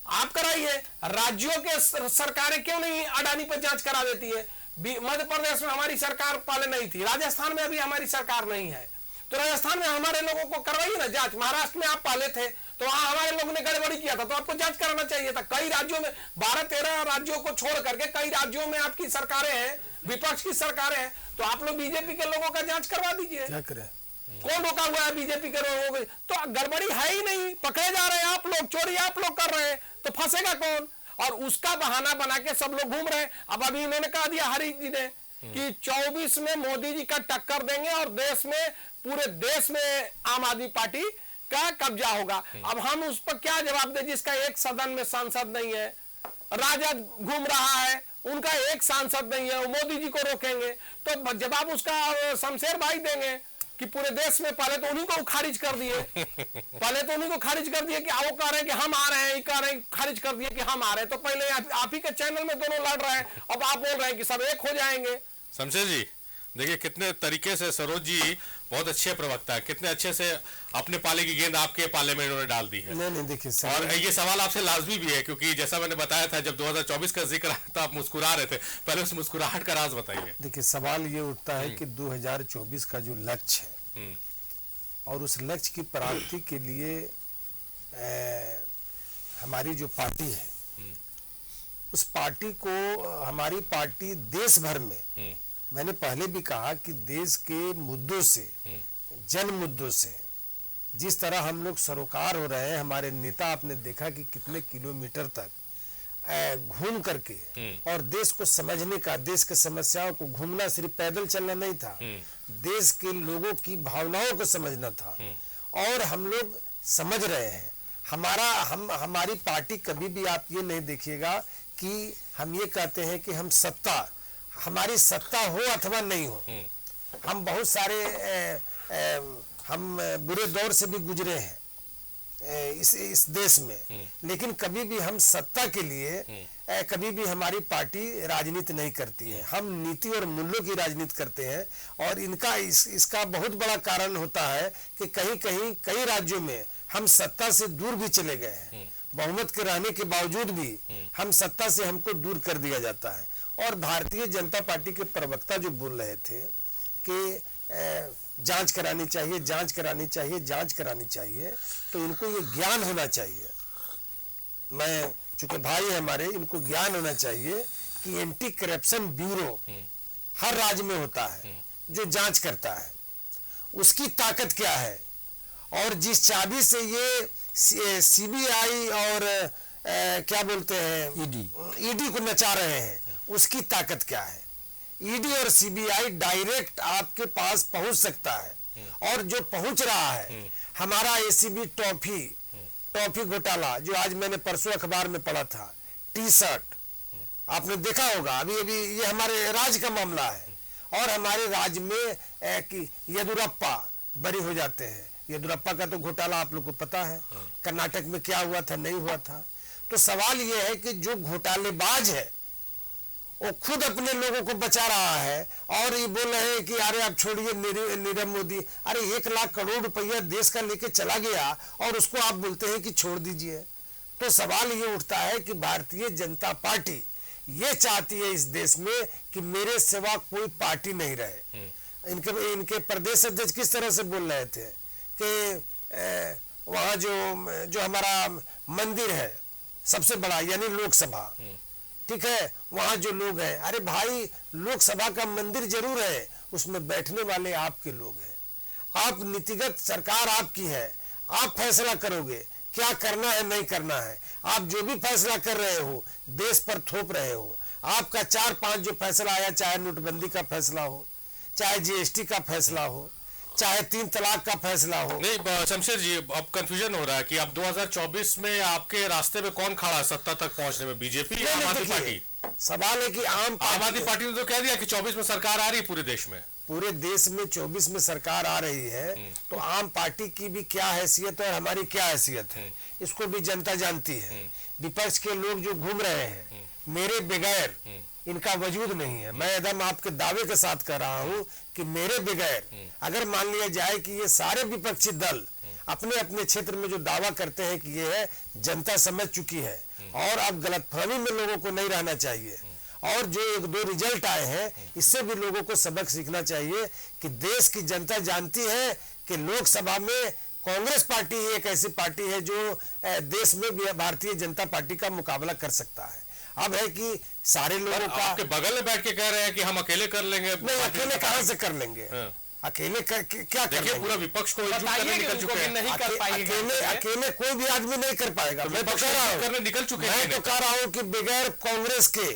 आप कराइए। राज्यों के सरकारें क्यों नहीं अडानी पर जांच करा देती है? मध्य प्रदेश में हमारी सरकार पहले नहीं थी, राजस्थान में अभी हमारी सरकार नहीं है, तो राजस्थान में हमारे लोगों को करवाइए ना जांच। महाराष्ट्र में आप पहले थे तो वहां हमारे लोगों ने गड़बड़ी किया था तो आपको जांच कराना चाहिए था। कई राज्यों में, 12-13 राज्यों को छोड़ करके कई राज्यों में आपकी सरकारें हैं, विपक्ष की सरकारें हैं, तो आप लोग बीजेपी के लोगों का जांच करवा दीजिए। क्या करें? कौन रोका हुआ है बीजेपी के लोगों को? तो गड़बड़ी है ही नहीं, पकड़े जा रहे हैं आप लोग, चोरी आप लोग कर रहे हैं, तो फंसेगा कौन? और उसका बहाना बना के सब लोग घूम रहे हैं। अब अभी इन्होंने कह दिया हरि जी ने कि 24 में मोदी जी का टक्कर देंगे और देश में, पूरे देश में आम आदमी पार्टी का कब्जा होगा। अब हम उस पर क्या जवाब दें जिसका एक सदन में सांसद नहीं है? राजद घूम रहा है, उनका एक सांसद नहीं है, वो मोदी जी को रोकेंगे तो जवाब उसका शमशेर भाई देंगे कि पूरे देश में पहले तो उन्हीं को खारिज कर दिए, पहले तो उन्हीं को खारिज कर दिए कि वो कह रहे हैं कि हम आ रहे हैं, कह रहे हैं खारिज कर दिए कि हम आ रहे हैं। तो पहले आप ही के चैनल में दोनों लड़ रहे हैं, अब आप बोल रहे हैं कि सब एक हो जाएंगे। शमशेर जी देखिए कितने तरीके से सरोज जी बहुत अच्छे प्रवक्ता है, कितने अच्छे से अपने पाले की गेंद आपके पाले में इन्होंने डाल दी है। नहीं देखिए, और ये सवाल आपसे लाजमी भी है क्योंकि जैसा मैंने बताया था जब 2024 का जिक्र आया तो आप मुस्कुरा रहे थे, पहले उस मुस्कुराहट का राज बताइए। देखिए सवाल ये उठता है कि 2024 का जो लक्ष्य है और उस लक्ष्य की प्राप्ति के लिए हमारी जो पार्टी है उस पार्टी को, हमारी पार्टी देश भर में, मैंने पहले भी कहा कि देश के मुद्दों से जन मुद्दों से जिस तरह हम लोग सरोकार हो रहे हैं, हमारे नेता आपने देखा कि कितने किलोमीटर तक घूम करके और देश को समझने का, देश की समस्याओं को, घूमना सिर्फ पैदल चलना नहीं था, देश के लोगों की भावनाओं को समझना था। और हम लोग समझ रहे हैं। हमारी पार्टी कभी भी आप ये नहीं देखिएगा कि हम ये कहते हैं कि हमारी सत्ता हो अथवा नहीं हो। हम बहुत सारे हम बुरे दौर से भी गुजरे हैं इस देश में, लेकिन कभी भी हम सत्ता के लिए कभी भी हमारी पार्टी राजनीति नहीं करती है। हम नीति और मूल्यों की राजनीति करते हैं। और इसका बहुत बड़ा कारण होता है कि कई राज्यों में हम सत्ता से दूर भी चले गए हैं। बहुमत के रहने के बावजूद भी हम सत्ता से हमको दूर कर दिया जाता है। और भारतीय जनता पार्टी के प्रवक्ता जो बोल रहे थे कि जांच करानी चाहिए, जांच करानी चाहिए, जांच करानी चाहिए, तो इनको ये ज्ञान होना चाहिए। मैं चूंकि भाई है हमारे, इनको ज्ञान होना चाहिए कि एंटी करप्शन ब्यूरो हर राज्य में होता है जो जांच करता है। उसकी ताकत क्या है और जिस चाबी से ये सीबीआई और क्या बोलते हैं ईडी को नचा रहे हैं, उसकी ताकत क्या है। ईडी और सीबीआई डायरेक्ट आपके पास पहुंच सकता है। और जो पहुंच रहा है, हमारा एसीबी टॉफी घोटाला जो आज मैंने परसों अखबार में पढ़ा था, टी-शर्ट आपने देखा होगा, अभी ये हमारे राज्य का मामला है। और हमारे राज्य में कि येदुरप्पा बरी हो जाते हैं। येदुरप्पा का तो घोटाला आप लोग को पता है, कर्नाटक में क्या हुआ था, नहीं हुआ था। तो सवाल ये है कि जो घोटालेबाज है वो खुद अपने लोगों को बचा रहा है और ये बोल रहे हैं कि अरे आप छोड़िए नीरव मोदी, अरे 1 लाख करोड़ रुपया देश का लेके चला गया और उसको आप बोलते हैं कि छोड़ दीजिए। तो सवाल ये उठता है कि भारतीय जनता पार्टी ये चाहती है इस देश में कि मेरे सिवा कोई पार्टी नहीं रहे। इनके प्रदेश अध्यक्ष किस तरह से बोल रहे थे कि वहाँ जो हमारा मंदिर है सबसे बड़ा यानी लोकसभा, ठीक है, वहां जो लोग हैं, अरे भाई लोकसभा का मंदिर जरूर है, उसमें बैठने वाले आपके लोग हैं। आप नीतिगत सरकार आपकी है, आप फैसला करोगे क्या करना है नहीं करना है। आप जो भी फैसला कर रहे हो देश पर थोप रहे हो। आपका 4-5 जो फैसला आया, चाहे नोटबंदी का फैसला हो, चाहे जीएसटी का फैसला हो, चाहे 3 तलाक का फैसला हो। नहीं शमशेर जी, अब कंफ्यूजन हो रहा है कि अब 2024 में आपके रास्ते में कौन खड़ा है सत्ता तक पहुंचने में, बीजेपी या आम आदमी पार्टी? सवाल है कि आम आदमी पार्टी ने तो कह दिया कि 24 में सरकार आ रही है पूरे देश में। पूरे देश में 24 में सरकार आ रही है, तो आम पार्टी की भी क्या हैसियत है और हमारी क्या हैसियत है, इसको भी जनता जानती है। विपक्ष के लोग जो घूम रहे हैं, मेरे बगैर इनका वजूद नहीं है। मैं एकदम आपके दावे के साथ कह रहा हूं कि मेरे बगैर अगर मान लिया जाए कि ये सारे विपक्षी दल अपने अपने क्षेत्र में जो दावा करते हैं कि ये है, जनता समझ चुकी है और अब गलतफहमी में लोगों को नहीं रहना चाहिए। और जो 1-2 रिजल्ट आए हैं, इससे भी लोगों को सबक सीखना चाहिए कि देश की जनता जानती है कि लोकसभा में कांग्रेस पार्टी ही एक ऐसी पार्टी है जो देश में भारतीय जनता पार्टी का मुकाबला कर सकता है। अब है कि सारे लोगों का आपके बगल में बैठ के कह रहे हैं कि हम अकेले कर लेंगे। नहीं, अकेले कहां से कर लेंगे? अकेले क्या कर लेंगे? पूरा विपक्ष को एकजुट करने निकल चुके हैं। नहीं कर पाएंगे। अकेले कोई भी आदमी नहीं कर पाएगा। मैं तो कह रहा हूं, निकल चुके हैं। मैं तो कह रहा हूं कि बगैर कांग्रेस के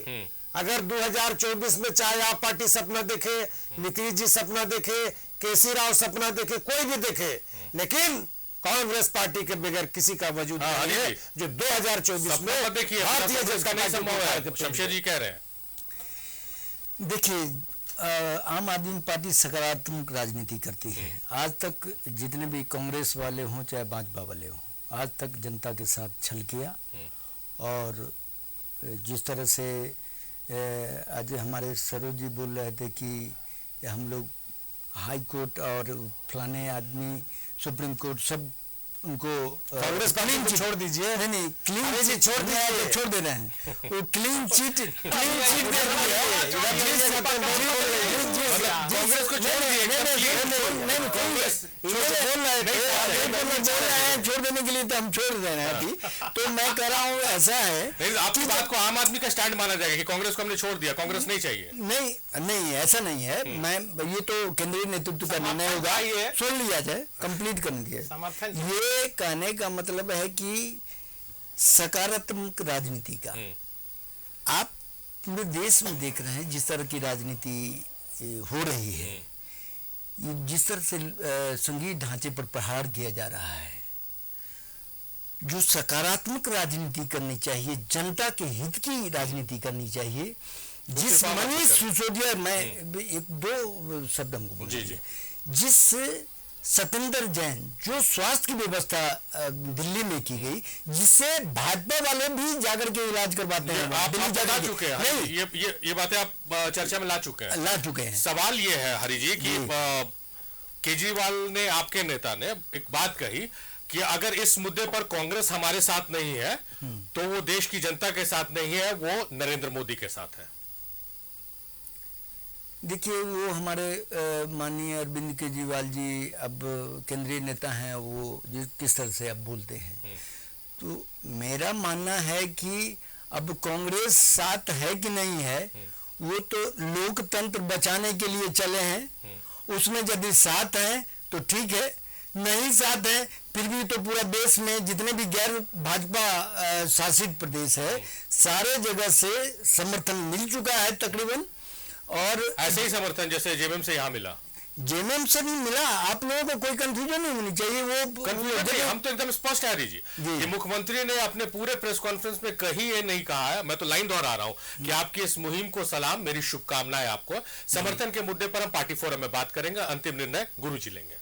अगर 2024 में चाहे आप पार्टी सपना देखे, नीतीश जी सपना देखे, केसी राव सपना देखे, कोई भी देखे, लेकिन कांग्रेस पार्टी के बगैर किसी का वजूद नहीं है जो 2024 में देखिए भारतीय जनता पार्टी। शमशेर जी कह रहे हैं, देखिए आम आदमी पार्टी सकारात्मक राजनीति करती है। आज तक जितने भी कांग्रेस वाले हों चाहे भाजपा वाले हों, आज तक जनता के साथ छल किया। और जिस तरह से आज हमारे सरोज जी बोल रहे थे कि हम लोग हाई कोर्ट और फलाने आदमी सुप्रीम कोर्ट सब उनको कांग्रेस पार्टी को छोड़ दीजिए। नहीं क्लीन चिट छोड़ दे रहे हैं। वो क्लीन चिट दे रही है। कांग्रेस को छोड़ दिए छोड़ देने के लिए तो हम छोड़ दे रहे हैं अभी। तो मैं कह रहा हूँ ऐसा है, आपकी बात को आम आदमी का स्टैंड माना जाएगा कि कांग्रेस को हमने छोड़ दिया, कांग्रेस नहीं चाहिए। नहीं ऐसा नहीं है। मैं ये तो केंद्रीय नेतृत्व का निर्णय होगा, सुन लिया जाए, कंप्लीट कर दिया। ये कहने का मतलब है कि सकारात्मक राजनीति का आप पूरे देश में देख रहे हैं, जिस तरह की राजनीति हो रही है, जिस तरह से संघीय ढांचे पर प्रहार किया जा रहा है। जो सकारात्मक राजनीति करनी चाहिए, जनता के हित की राजनीति करनी चाहिए, जिस मनीष सिसोदिया, मैं एक दो शब्द हमको बोलिए, जिस सत्येंद्र जैन जो स्वास्थ्य की व्यवस्था दिल्ली में की गई, जिससे भाजपा वाले भी जाकर के इलाज करवाते हैं, आप बता चुके हैं। नहीं, ये बातें आप चर्चा में ला चुके हैं। सवाल ये है हरि जी कि केजरीवाल ने, आपके नेता ने एक बात कही कि अगर इस मुद्दे पर कांग्रेस हमारे साथ नहीं है तो वो देश की जनता के साथ नहीं है, वो नरेंद्र मोदी के साथ है। देखिए, वो हमारे माननीय अरविंद केजरीवाल जी अब केंद्रीय नेता हैं, वो किस तरह से अब बोलते हैं, तो मेरा मानना है कि अब कांग्रेस साथ है कि नहीं है, वो तो लोकतंत्र बचाने के लिए चले हैं। उसमें यदि साथ है तो ठीक है, नहीं साथ है फिर भी तो पूरा देश में जितने भी गैर भाजपा शासित प्रदेश है, सारे जगह से समर्थन मिल चुका है तकरीबन। और ऐसे ही समर्थन जैसे जेएमएम से यहाँ मिला, जेएमएम से नहीं मिला। आप लोगों को कोई कंफ्यूजन नहीं होनी चाहिए। वो कंफ्यूजन, हम तो एकदम स्पष्ट है जी कि मुख्यमंत्री ने अपने पूरे प्रेस कॉन्फ्रेंस में कहीं ये नहीं कहा है, मैं तो लाइन दोहरा रहा हूं कि आपकी इस मुहिम को सलाम, मेरी शुभकामनाएं आपको। समर्थन के मुद्दे पर हम पार्टी फोरम में बात करेंगे, अंतिम निर्णय गुरुजी लेंगे।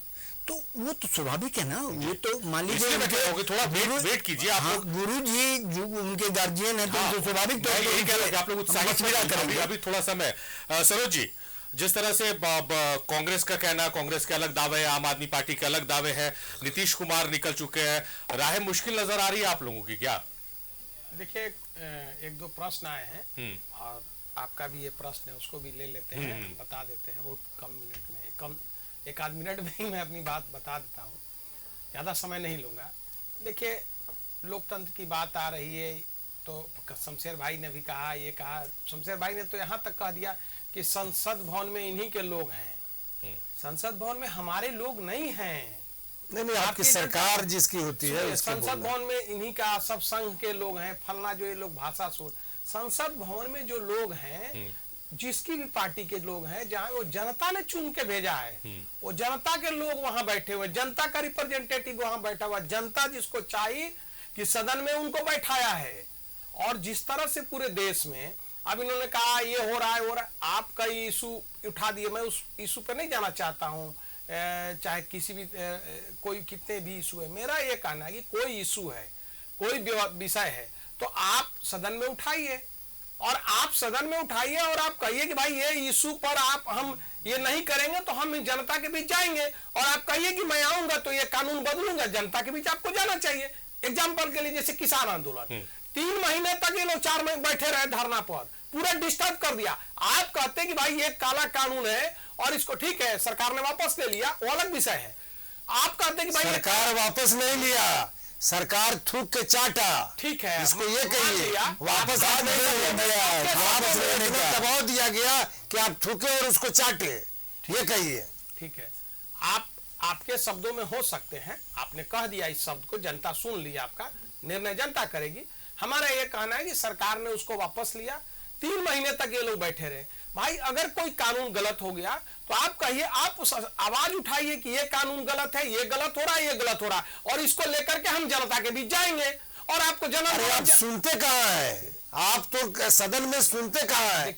तो वो तो स्वाभाविक है ना, वो तो मान लीजिए थोड़ा वेट कीजिए आप। गुरु जी जो उनके गार्जियन है तो स्वाभाविक तो यही कह रहे हैं आप लोग उत्साहित करेंगे। अभी थोड़ा समय, सरोज जी, जिस तरह से कांग्रेस का कहना, कांग्रेस के अलग दावे हैं, आम आदमी पार्टी के अलग दावे हैं, नीतीश कुमार निकल चुके हैं, राहें मुश्किल नजर आ रही है आप लोगों की क्या? देखिए, एक दो प्रश्न आए हैं और आपका भी ये प्रश्न है, उसको भी ले लेते हैं, बता देते हैं बहुत कम मिनट में, कम एक आध मिनट में ही मैं अपनी बात बता देता हूँ, ज़्यादा समय नहीं लूँगा। देखिए, लोकतंत्र की बात आ रही है तो शमशेर भाई ने भी कहा, ये कहा, शमशेर भाई ने तो यहाँ तक कह दिया कि संसद भवन में इन्हीं के लोग हैं। संसद भवन में हमारे लोग नहीं हैं। नहीं, आपकी सरकार जिसकी होती है, संसद भवन में इन्हीं का सब संघ के लोग हैं, फलना जो ये लोग भाषा सुन। संसद भवन में जो लोग हैं, जिसकी भी पार्टी के लोग हैं, जहां वो जनता ने चुन के भेजा है, वो जनता के लोग वहां बैठे हुए, जनता का रिप्रेजेंटेटिव वहां बैठा हुआ, जनता जिसको चाहिए कि सदन में उनको बैठाया है। और जिस तरह से पूरे देश में अब इन्होंने कहा ये हो रहा है, आप कई इशू उठा दिए, मैं उस इशू पे नहीं जाना चाहता हूँ, चाहे किसी भी कोई कितने भी इशू है। मेरा ये कहना है कि कोई इशू है, कोई विषय है तो आप सदन में उठाइए, और आप सदन में उठाइए और आप कहिए कि भाई ये इशू पर हम ये नहीं करेंगे तो हम जनता के बीच जाएंगे, और आप कहिए कि मैं आऊंगा तो ये कानून बदलूंगा, जनता के बीच आपको जाना चाहिए। एग्जाम्पल के लिए जैसे किसान आंदोलन, 3 महीने तक ये लोग 4 महीने बैठे रहे धरना पर, पूरा डिस्टर्ब कर दिया। आप कहते हैं कि भाई ये काला कानून है और इसको ठीक है सरकार ने वापस ले लिया, वो अलग विषय है। आप कहते हैं कि भाई सरकार वापस नहीं लिया, सरकार थूक के चाटा, ठीक है, इसको ये कहिए वापस दबाव दिया गया कि आप थूके और उसको चाटे, ये कहिए। ठीक है, आप आपके शब्दों में हो सकते हैं, आपने कह दिया इस शब्द को, जनता सुन लिया, आपका निर्णय जनता करेगी। हमारा ये कहना है कि सरकार ने उसको वापस लिया, 3 महीने तक ये लोग बैठे रहे। भाई अगर कोई कानून गलत हो गया तो आप कहिए, आप आवाज उठाइए कि ये कानून गलत है, ये गलत हो रहा है, ये गलत हो रहा है, और इसको लेकर के हम जनता के बीच जाएंगे। और आपको आप सुनते कहाँ है? आप तो सदन में सुनते कहाँ है?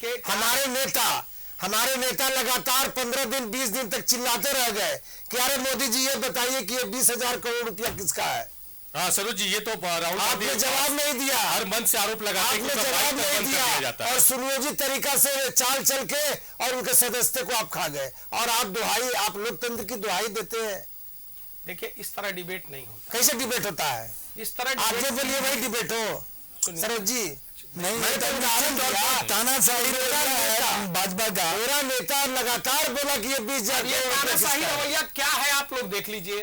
हमारे नेता लगातार 15 दिन 20 दिन तक चिल्लाते रह गए कि अरे मोदी जी ये बताइए कि ये 20,000 करोड़ रुपया किसका है। हाँ सरोज जी, ये तो राहुल आपने जवाब नहीं दिया, हर मंच से आरोप लगाते हैं, आपने जवाब नहीं दिया, और सुनियोजित तरीका से चाल चल के और उनके सदस्य को आप खा गए, और आप लोकतंत्र की दुहाई देते हैं। देखिए, इस तरह डिबेट नहीं होता। कैसे डिबेट होता है? इस तरह आप जो बोलिए भाई डिबेट हो। सरोज जी, तानाशाही भाजपा का मेरा नेता लगातार बोला कि ये 20 तानाशाही रवैया क्या है आप लोग देख लीजिए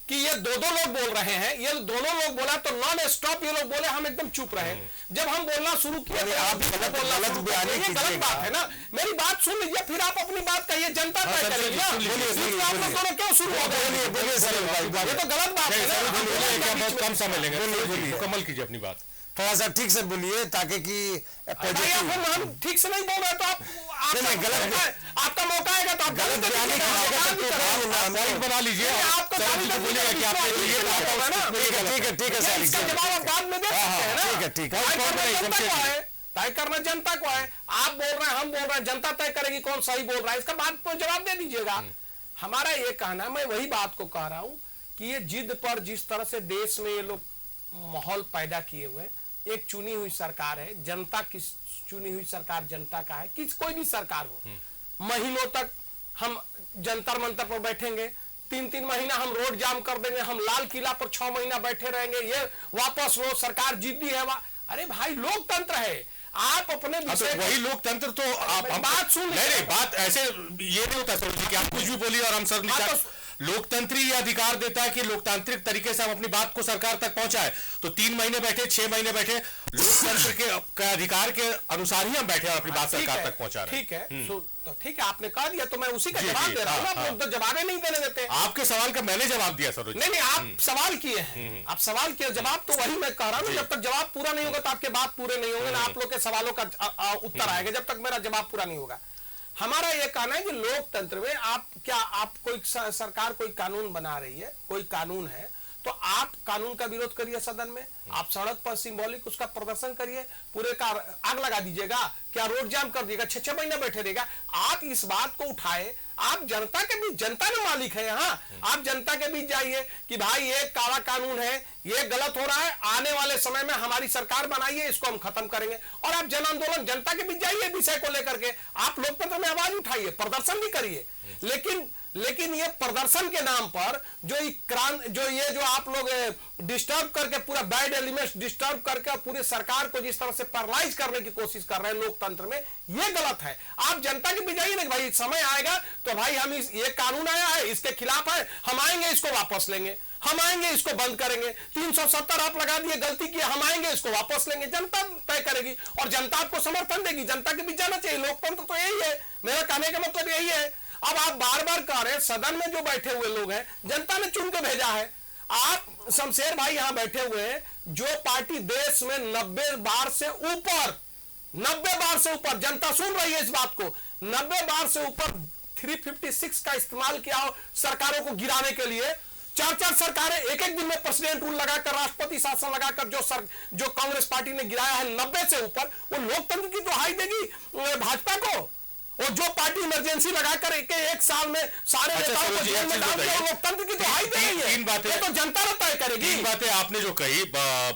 कि ये दो लोग बोल रहे हैं, ये दोनों लोग बोला तो नॉन स्टॉप ये लोग बोले, हम एकदम चुप रहे। जब हम बोलना शुरू किए तो आप गलत बात है ना। मेरी बात सुन लीजिए, फिर आप अपनी बात कहिए, जनता तय करेगी ना। आप लोग दोनों क्यों शुरू हो गए? ये तो गलत बात है ना। बहुत कम समय लेंगे, मुकम्मल कीजिए अपनी बात, थोड़ा सा ठीक से बोलिए ताकि कि हम ठीक से नहीं बोल रहे तो आपका मौका आएगा तो आप गलत बना लीजिए। ठीक है जवाब आप बाद में दे सकते हैं ना। तय करना जनता को है। आप बोल रहे हैं, हम बोल रहे हैं, जनता तय करेगी कौन सही बोल रहा है। इसका बात तो जवाब दे दीजिएगा। हमारा ये कहना, मैं वही बात को कह रहा हूं कि ये जिद पर जिस तरह से देश में ये लोग माहौल पैदा किए हुए, एक चुनी हुई सरकार है, जनता की चुनी हुई सरकार जनता का है, कोई भी सरकार हो, महीनों तक हम जंतर मंतर पर बैठेंगे, 3-3 महीना हम रोड जाम कर देंगे, हम लाल किला पर 6 महीना बैठे रहेंगे, ये वापस लो, सरकार जीती है। अरे भाई लोकतंत्र है, आप अपने वही लोकतंत्र तो आप बात सुन नहीं, बात ऐसे ये नहीं होता सरोज जी कि आप कुछ भी बोलिए और हम सर लोकतंत्र ये अधिकार देता है कि लोकतांत्रिक तरीके से हम अपनी बात को सरकार तक पहुंचाए। तो 3 महीने बैठे, 6 महीने बैठे, लोकतंत्र के अधिकार के अनुसार ही हम बैठे और अपनी बात सरकार तक पहुंचा रहे हैं। ठीक है, तो ठीक है, आपने कह दिया तो मैं उसी का जवाब दे रहा हूं। आप लोग तो जवाब नहीं देने देते। आपके सवाल का मैंने जवाब दिया सरोज। नहीं, आप सवाल किए हैं, आप सवाल किए, जवाब तो वही मैं कह रहा हूं। जब तक जवाब पूरा नहीं होगा तो आपके बात पूरे नहीं होंगे ना, आप लोग के सवालों का उत्तर आएगा जब तक मेरा जवाब पूरा नहीं होगा। हमारा यह कहना है कि लोकतंत्र में आप कोई सरकार कोई कानून बना रही है, कोई कानून है, तो आप कानून का विरोध करिए सदन में, आप सड़क पर सिंबॉलिक उसका प्रदर्शन करिए, पूरे का आग लगा दीजिएगा, क्या रोड जाम कर दिएगा, 6-6 महीने बैठे रहेगा। आप इस बात को उठाए, आप जनता के बीच, जनता ने मालिक है यहाँ, आप जनता के बीच जाइए कि भाई ये काला कानून है, ये गलत हो रहा है, आने वाले समय में हमारी सरकार बनाइए, इसको हम खत्म करेंगे। और आप जन आंदोलन जनता के बीच जाइए विषय को लेकर के, आप लोकतंत्र में आवाज उठाइए, प्रदर्शन भी करिए। लेकिन ये प्रदर्शन के नाम पर जो आप लोग डिस्टर्ब करके, पूरा बैड एलिमेंट्स डिस्टर्ब करके पूरे सरकार को जिस तरह से पैरालाइज करने की कोशिश कर रहे हैं लोकतंत्र में, ये गलत है। आप जनता के बीच जाइए ना, भाई समय आएगा तो भाई हम ये कानून आया है, इसके खिलाफ है, हम आएंगे, इसको वापस लेंगे, हम आएंगे, इसको बंद करेंगे। 370 आप लगा दिए, गलती की, हम आएंगे, इसको वापस लेंगे। जनता तय करेगी और जनता आपको समर्थन देगी। जनता के बीच जाना चाहिए, लोकतंत्र तो यही है। मेरा कहने का मतलब यही है। अब आप बार बार कह रहे हैं, सदन में जो बैठे हुए लोग हैं जनता ने चुन के भेजा है। आप शमशेर भाई यहां बैठे हुए हैं, जो पार्टी देश में 90 बार से ऊपर जनता सुन रही है इस बात को, 90 बार से ऊपर 356 का इस्तेमाल किया हो सरकारों को गिराने के लिए। 4 सरकारें एक दिन में प्रेसिडेंट रूल लगाकर, राष्ट्रपति शासन लगाकर जो कांग्रेस पार्टी ने गिराया है 90 से ऊपर, वो लोकतंत्र की दुहाई देगी भाजपा को। और जो पार्टी इमरजेंसी लगाकर एक साल में सारे नेताओं को जेल में डाल दिया, लोकतंत्र की दुहाई दे रही है। 3 बातें तो जनता तय करेगी। 3 बातें आपने जो कही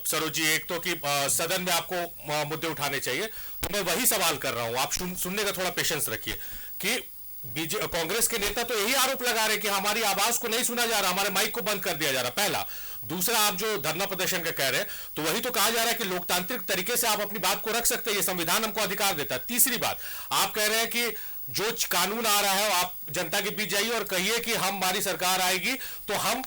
सरोज जी, एक तो कि सदन में आपको मुद्दे उठाने चाहिए, तो मैं वही सवाल कर रहा हूं, आप सुनने का थोड़ा पेशेंस रखिए कि कांग्रेस के नेता तो यही आरोप लगा रहे कि हमारी आवाज को नहीं सुना जा रहा, हमारे माइक को बंद कर दिया जा रहा, पहला। दूसरा, आप जो धरना प्रदर्शन का कह रहे हैं, तो वही तो कहा जा रहा है कि लोकतांत्रिक तरीके से आप अपनी बात को रख सकते हैं, ये संविधान हमको अधिकार देता है। तीसरी बात, आप कह रहे हैं कि जो कानून आ रहा है आप जनता के बीच जाइए और कहिए कि हमारी सरकार आएगी तो हम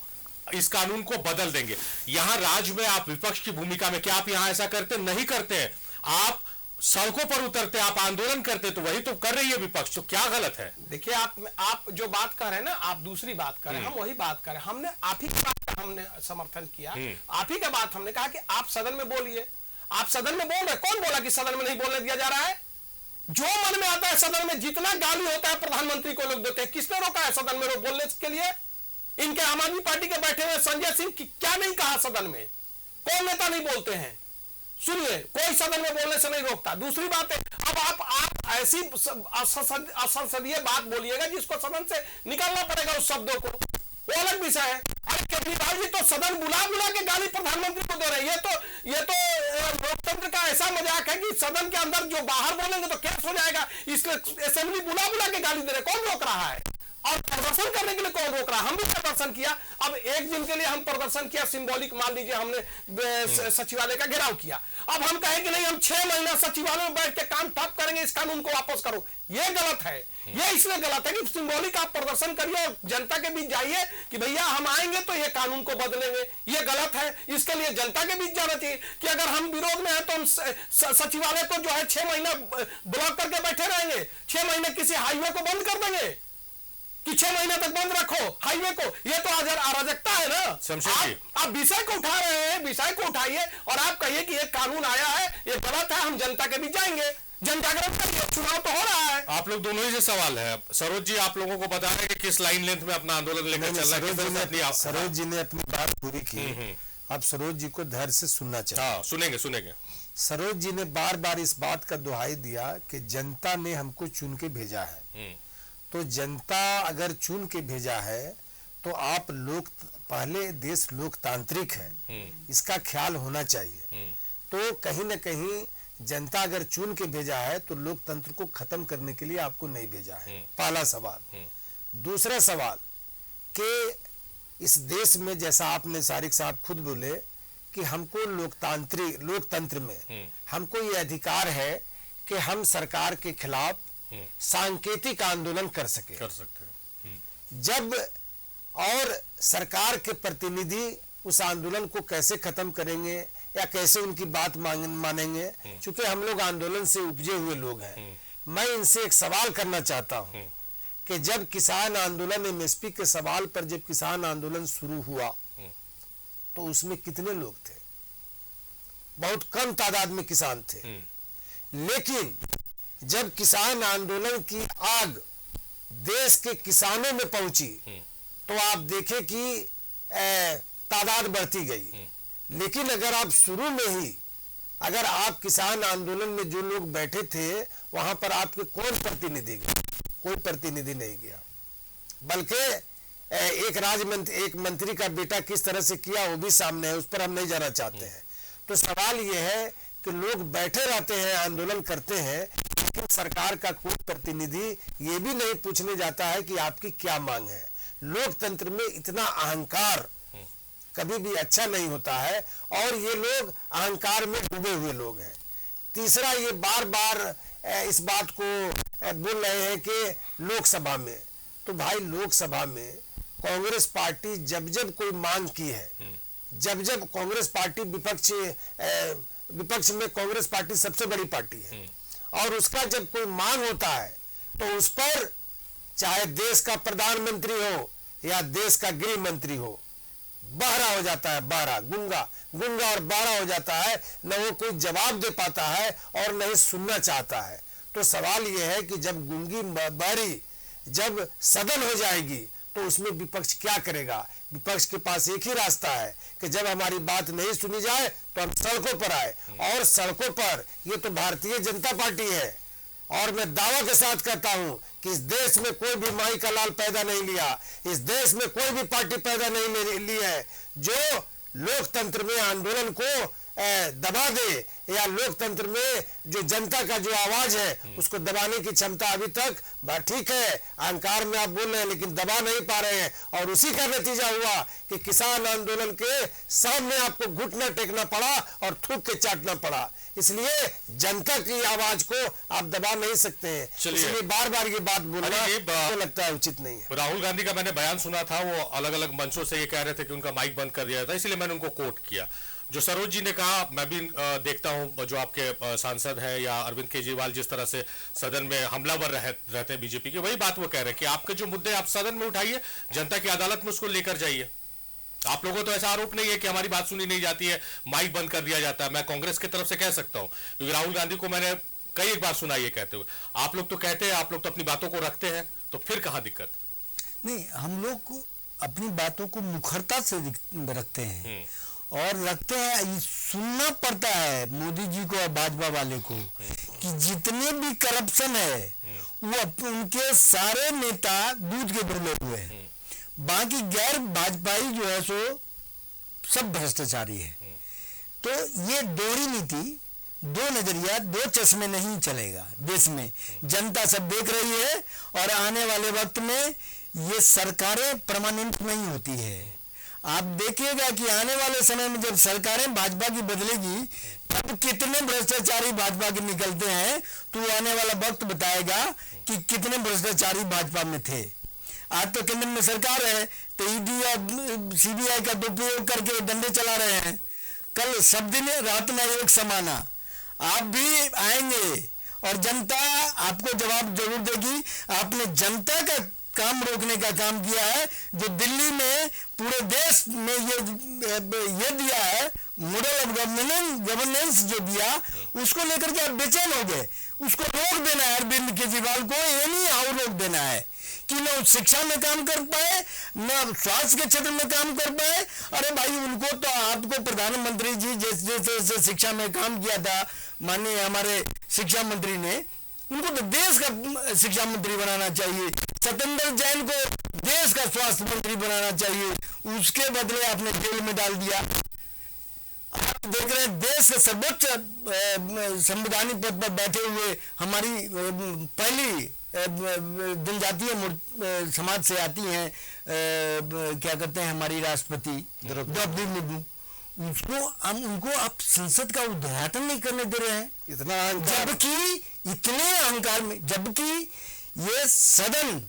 इस कानून को बदल देंगे। यहां राज्य में आप विपक्ष की भूमिका में, क्या आप यहां ऐसा करते? नहीं करते हैं। आप सड़कों पर उतरते, आप आंदोलन करते, तो वही तो कर रही है विपक्ष, तो क्या गलत है? देखिए, आप जो बात कर रहे हैं ना, आप दूसरी बात कर रहे हैं, हम वही बात कर रहे हैं। हमने आप ही की बात का हमने समर्थन किया, आप ही का बात हमने कहा कि आप सदन में बोलिए। आप सदन में बोल रहे, कौन बोला कि सदन में नहीं बोलने दिया जा रहा है? जो मन में आता है सदन में, जितना गाली होता है प्रधानमंत्री को लोग देते हैं। किसने रोका है सदन में बोलने के लिए? इनके आम आदमी पार्टी के बैठे हुए संजय सिंह क्या नहीं कहा सदन में? कौन नेता नहीं बोलते हैं? सुनिए, कोई सदन में बोलने से नहीं रोकता। दूसरी बात है, अब आप ऐसी असंसदीय बात बोलिएगा जिसको सदन से निकालना पड़ेगा उस शब्दों को, वो अलग विषय है। अरे केजरीवाल जी तो सदन बुला के गाली प्रधानमंत्री को दे रहे हैं। ये तो लोकतंत्र का ऐसा मजाक है कि सदन के अंदर जो बाहर बोलेंगे तो केस हो जाएगा, इसलिए असेंबली बुला के गाली दे रहे, कौन रोक रहा है? और प्रदर्शन करने के लिए कौन रोक रहा है? हम भी प्रदर्शन किया। अब एक दिन के लिए हम प्रदर्शन किया, सिंबॉलिक मान लीजिए हमने सचिवालय का घेराव किया। अब हम कहें कि नहीं, हम 6 महीना सचिवालय में बैठ के काम ठप करेंगे, इस कानून को वापस करो, ये गलत है। ये इसलिए गलत है कि सिंबॉलिक आप प्रदर्शन करिए और जनता के बीच जाइए कि भैया हम आएंगे तो ये कानून को बदलेंगे, ये गलत है। इसके लिए जनता के बीच जाना चाहिए कि अगर हम विरोध में हैं तो हम सचिवालय को जो है 6 महीना ब्लॉक करके बैठे रहेंगे, 6 महीने किसी हाईवे को बंद कर देंगे कि 6 महीने तक बंद रखो हाईवे को। ये तो अराजकता है ना। आप विषय को उठा रहे हैं, विषय को उठाइए और आप कहिए कि ये कानून आया है, ये गलत है, हम जनता के बीच जाएंगे, जन जागरण करिए, चुनाव तो हो रहा है। आप लोग दोनों ही से सवाल है। सरोज जी आप लोगों को बता रहे हैं कि किस लाइन लेंथ में अपना आंदोलन लेकर चल रहा है। सरोज जी ने अपनी बात पूरी की, अब सरोज जी को धैर्य से सुनना चाहिए। हाँ, सुनेंगे। सरोज जी ने बार बार इस बात का दुहाई दिया कि जनता ने हमको चुन के भेजा है। तो जनता अगर चुन के भेजा है तो आप पहले देश लोकतांत्रिक है, इसका ख्याल होना चाहिए। तो कहीं ना कहीं जनता अगर चुन के भेजा है तो लोकतंत्र को खत्म करने के लिए आपको नहीं भेजा है, पहला सवाल। दूसरा सवाल कि इस देश में, जैसा आपने सारिक साहब खुद बोले कि हमको लोकतंत्र में हमको ये अधिकार है कि हम सरकार के खिलाफ सांकेतिक आंदोलन कर सकते हैं। जब और सरकार के प्रतिनिधि उस आंदोलन को कैसे खत्म करेंगे या कैसे उनकी बात मानेंगे, क्योंकि हम लोग आंदोलन से उपजे हुए लोग हैं। मैं इनसे एक सवाल करना चाहता हूं कि जब किसान आंदोलन, एमएसपी के सवाल पर जब किसान आंदोलन शुरू हुआ तो उसमें कितने लोग थे? बहुत कम तादाद में किसान थे। लेकिन जब किसान आंदोलन की आग देश के किसानों में पहुंची तो आप देखें कि तादाद बढ़ती गई। लेकिन अगर आप शुरू में ही, अगर आप किसान आंदोलन में जो लोग बैठे थे वहां पर आपके कौन प्रतिनिधि गए? कोई प्रतिनिधि नहीं गया। बल्कि एक मंत्री का बेटा किस तरह से किया वो भी सामने है, उस पर हम नहीं जाना चाहते हैं। तो सवाल ये है कि लोग बैठे रहते हैं, आंदोलन करते हैं, लेकिन सरकार का कोई प्रतिनिधि ये भी नहीं पूछने जाता है कि आपकी क्या मांग है। लोकतंत्र में इतना अहंकार कभी भी अच्छा नहीं होता है और ये लोग अहंकार में डूबे हुए लोग हैं। तीसरा, ये बार बार इस बात को बोल रहे हैं कि लोकसभा में, तो भाई लोकसभा में कांग्रेस पार्टी जब जब कोई मांग की है, जब जब कांग्रेस पार्टी विपक्ष में कांग्रेस पार्टी सबसे बड़ी पार्टी है और उसका जब कोई मांग होता है तो उस पर चाहे देश का प्रधानमंत्री हो या देश का गृह मंत्री हो, बहरा हो जाता है, बहरा, गूंगा और बहरा हो जाता है। न वो कोई जवाब दे पाता है और न ही सुनना चाहता है। तो सवाल ये है कि जब गूंगी बहरी जब सदन हो जाएगी तो उसमें विपक्ष क्या करेगा? विपक्ष के पास एक ही रास्ता है कि जब हमारी बात नहीं सुनी जाए तो हम सड़कों पर आए। और सड़कों पर ये तो भारतीय जनता पार्टी है और मैं दावा के साथ कहता हूं कि इस देश में कोई भी माई का लाल पैदा नहीं लिया, इस देश में कोई भी पार्टी पैदा नहीं ली है जो लोकतंत्र में आंदोलन को दबा दे या लोकतंत्र में जो जनता का जो आवाज है उसको दबाने की क्षमता अभी तक, ठीक है अहंकार में आप बोल रहे हैं लेकिन दबा नहीं पा रहे हैं। और उसी का नतीजा हुआ कि किसान आंदोलन के सामने आपको घुटना टेकना पड़ा और थूक के चाटना पड़ा। इसलिए जनता की आवाज को आप दबा नहीं सकते हैं, इसलिए बार बार ये बात बोलना तो लगता है उचित नहीं है। राहुल गांधी का मैंने बयान सुना था, वो अलग अलग मंचों से ये कह रहे थे कि उनका माइक बंद कर दिया था, इसलिए मैंने उनको कोट किया। जो सरोज जी ने कहा, मैं भी देखता हूं जो आपके सांसद है या अरविंद केजरीवाल जिस तरह से सदन में हमलावर रहते हैं बीजेपी के, वही बात वो कह रहे हैं कि आपके जो मुद्दे आप सदन में उठाइए, जनता की अदालत में उसको लेकर जाइए। आप लोगों तो ऐसा आरोप नहीं है कि हमारी बात सुनी नहीं जाती है, माइक बंद कर दिया जाता है। मैं कांग्रेस की तरफ से कह सकता हूं क्योंकि राहुल गांधी को मैंने कई बार सुना ये कहते हुए। आप लोग तो कहते हैं, आप लोग तो अपनी बातों को रखते हैं, तो फिर कहां दिक्कत? नहीं, हम लोग अपनी बातों को मुखरता से रखते हैं और रखते हैं। सुनना पड़ता है मोदी जी को और भाजपा वाले को कि जितने भी करप्शन है वो उनके सारे नेता दूध के डोले हुए हैं, बाकी गैर भाजपाई जो है सो सब भ्रष्टाचारी है। तो ये दोहरी नीति, दो नजरिया, दो चश्मे नहीं चलेगा देश में। जनता सब देख रही है और आने वाले वक्त में ये सरकारें परमानेंट नहीं होती है। आप देखिएगा कि आने वाले समय में जब सरकारें भाजपा की बदलेगी तब कितने भ्रष्टाचारी भाजपा के निकलते हैं, तो आने वाला वक्त बताएगा कि कितने भ्रष्टाचारी भाजपा में थे। आज तो केंद्र में सरकार है तो ईडी और सीबीआई का दुरुपयोग करके डंडे चला रहे हैं। कल सब दिन रात में एक समाना, आप भी आएंगे और जनता आपको जवाब जरूर देगी। आपने जनता का काम रोकने का काम किया है, जो दिल्ली में पूरे देश में ये दिया है मॉडल ऑफ गवर्नेंस जो दिया, उसको लेकर के आप बेचैन हो गए। उसको रोक देना है अरविंद केजरीवाल को, ये नहीं और रोक देना है कि न शिक्षा में काम कर पाए न स्वास्थ्य के क्षेत्र में काम कर पाए। अरे भाई उनको तो आपको प्रधानमंत्री जी जैसे शिक्षा में काम किया था माननीय हमारे शिक्षा मंत्री ने, उनको तो देश का शिक्षा मंत्री बनाना चाहिए। सत्येंद्र जैन को देश का स्वास्थ्य मंत्री बनाना चाहिए, उसके बदले आपने जेल में डाल दिया। आप देख रहे हैं देश के सर्वोच्च संवैधानिक पद पर बैठे हुए हमारी पहली जनजातीय समाज से आती हैं, क्या कहते हैं हमारी राष्ट्रपति द्रौपदी मुर्मू, उनको आप संसद का उद्घाटन नहीं करने दे रहे हैं। जबकि इतने अहंकार में, जबकि ये सदन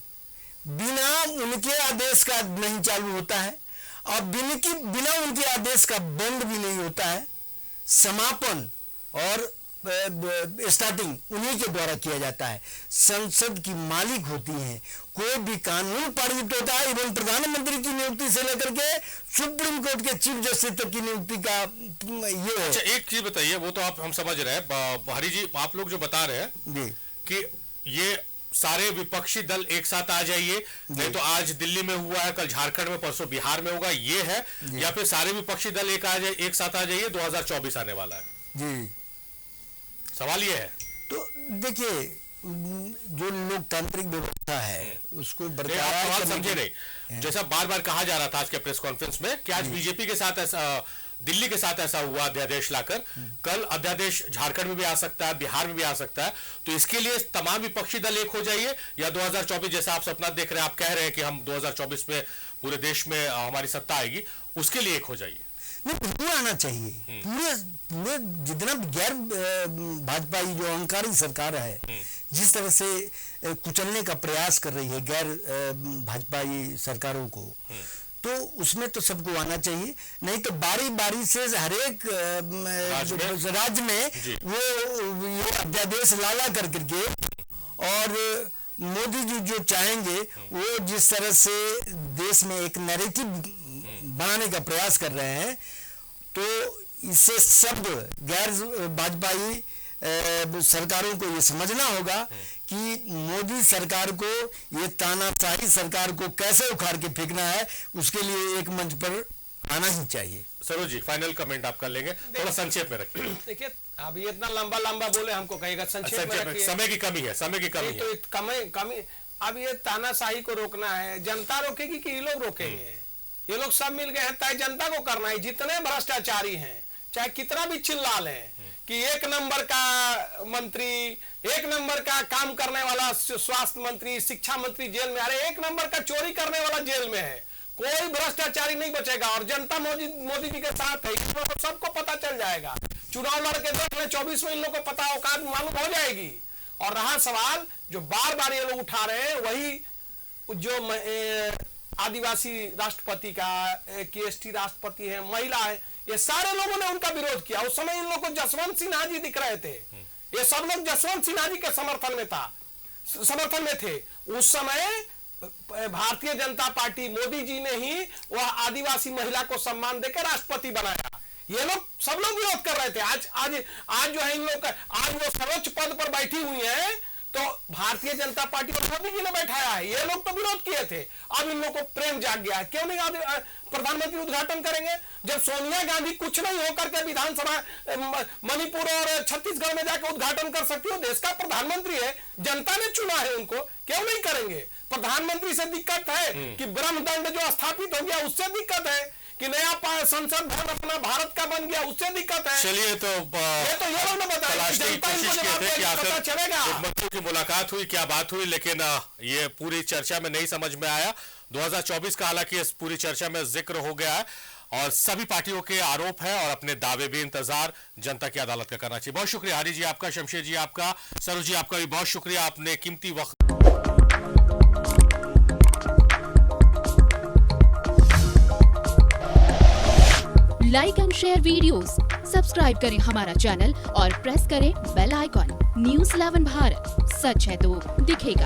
बिना उनके आदेश का नहीं चालू होता है और बिना उनके आदेश का बंद भी नहीं होता है। समापन और स्टार्टिंग उन्हीं के द्वारा किया जाता है। संसद की मालिक होती हैं, कोई भी कानून पारित होता है, एवं प्रधानमंत्री की नियुक्ति से लेकर के सुप्रीम कोर्ट के चीफ जस्टिस तक की नियुक्ति का ये है। अच्छा एक चीज बताइए, वो तो हम समझ रहे हैं हरी जी, आप लोग जो बता रहे हैं जी कि ये सारे विपक्षी दल एक साथ आ जाइए, नहीं तो आज दिल्ली में हुआ है, कल झारखंड में, परसों बिहार में होगा, ये है, या फिर सारे विपक्षी दल एक साथ आ जाइए 2024 आने वाला है जी। सवाल ये है। तो देखिए जो लोकतांत्रिक व्यवस्था है उसको बरकरार समझे नहीं, जैसा बार बार कहा जा रहा था आज के प्रेस कॉन्फ्रेंस में कि आज बीजेपी के साथ ऐसा, दिल्ली के साथ ऐसा हुआ अध्यादेश लाकर, कल अध्यादेश झारखंड में भी आ सकता है, बिहार में भी आ सकता है। तो इसके लिए तमाम विपक्षी दल एक हो जाइए, या 2024 जैसा आप सपना देख रहे हैं, आप कह रहे हैं कि हम 2024 में पूरे देश में हमारी सत्ता आएगी, उसके लिए एक हो जाइए। नहीं, बिल्कुल आना चाहिए। पूरे जितना गैर भाजपाई जो अहंकारी सरकार है, जिस तरह से कुचलने का प्रयास कर रही है गैर भाजपाई सरकारों को, तो उसमें तो सबको आना चाहिए। नहीं तो बारी बारी से हर एक राज्य में वो ये अध्यादेश लाला कर करके, और मोदी जी जो चाहेंगे वो जिस तरह से देश में एक नैरेटिव बनाने का प्रयास कर रहे हैं, तो इससे सब गैर भाजपाई सरकारों को ये समझना होगा कि मोदी सरकार को, ये तानाशाही सरकार को कैसे उखाड़ के फेंकना है, उसके लिए एक मंच पर आना ही चाहिए। सरोज जी फाइनल कमेंट आप कर लेंगे, थोड़ा संक्षेप में रखिए। देखिए अभी इतना लंबा बोले, हमको कहेगा संक्षेप में रखिए। समय की कमी है, समय की कमी है। तो कमी अब ये तानाशाही को रोकना है, जनता रोकेगी कि ये लोग रोकेंगे? ये लोग सब मिल गए हैं, तय जनता को करना है। जितने भ्रष्टाचारी हैं, चाहे कितना भी चिल्ला लें कि एक नंबर का मंत्री, एक नंबर का काम करने वाला स्वास्थ्य मंत्री, शिक्षा मंत्री जेल में, अरे एक नंबर का चोरी करने वाला जेल में है, कोई भ्रष्टाचारी नहीं बचेगा। और जनता मोदी जी के साथ है, सबको पता चल जाएगा। चुनाव लड़के देख ले, 24 में इन लोगों को पता औकात मालूम हो जाएगी। और रहा सवाल जो बार बार ये लोग उठा रहे हैं, वही जो आदिवासी राष्ट्रपति का, केएसटी राष्ट्रपति है, महिला है, ये सारे लोगों ने उनका विरोध किया। उस समय इन लोगों को जसवंत सिन्हा जी दिख रहे थे, ये सब लोग जसवंत सिन्हा जी के समर्थन में थे। उस समय भारतीय जनता पार्टी, मोदी जी ने ही वह आदिवासी महिला को सम्मान देकर राष्ट्रपति बनाया। ये लोग सब लोग विरोध कर रहे थे। आज जो है इन लोग का, आज वो सर्वोच्च पद पर बैठी हुई है, तो भारतीय जनता पार्टी और मोदी जी ने बैठाया है। ये लोग तो विरोध किए थे, अब इन लोगों को प्रेम जाग गया है। क्यों नहीं प्रधानमंत्री उद्घाटन करेंगे? जब सोनिया गांधी कुछ नहीं होकर के विधानसभा मणिपुर और छत्तीसगढ़ में जाकर उद्घाटन कर सकती हो, देश का प्रधानमंत्री है, जनता ने चुना है उनको, क्यों नहीं करेंगे? प्रधानमंत्री से दिक्कत है कि ब्रह्मदंड जो स्थापित हो गया, उससे दिक्कत है कि नया संसद भवन अपना भारत का बन गया, उससे दिक्कत है। चलिए तो ये लोग ने बताया, तलाशने की कोशिश किए थे कि आखिर चलेगा मुख्यमंत्री की मुलाकात हुई, क्या बात हुई, लेकिन ये पूरी चर्चा में नहीं समझ में आया। 2024 का हालांकि इस पूरी चर्चा में जिक्र हो गया है और सभी पार्टियों के आरोप है और अपने दावे भी इंतजार जनता की अदालत का करना चाहिए। बहुत शुक्रिया हरी जी आपका, शमशेर जी आपका, सरोज जी आपका भी बहुत शुक्रिया, आपने कीमती वक्त। Like and share videos, subscribe करें हमारा चैनल और प्रेस करें बेल आइकॉन। न्यूज़ 11 भारत, सच है तो दिखेगा।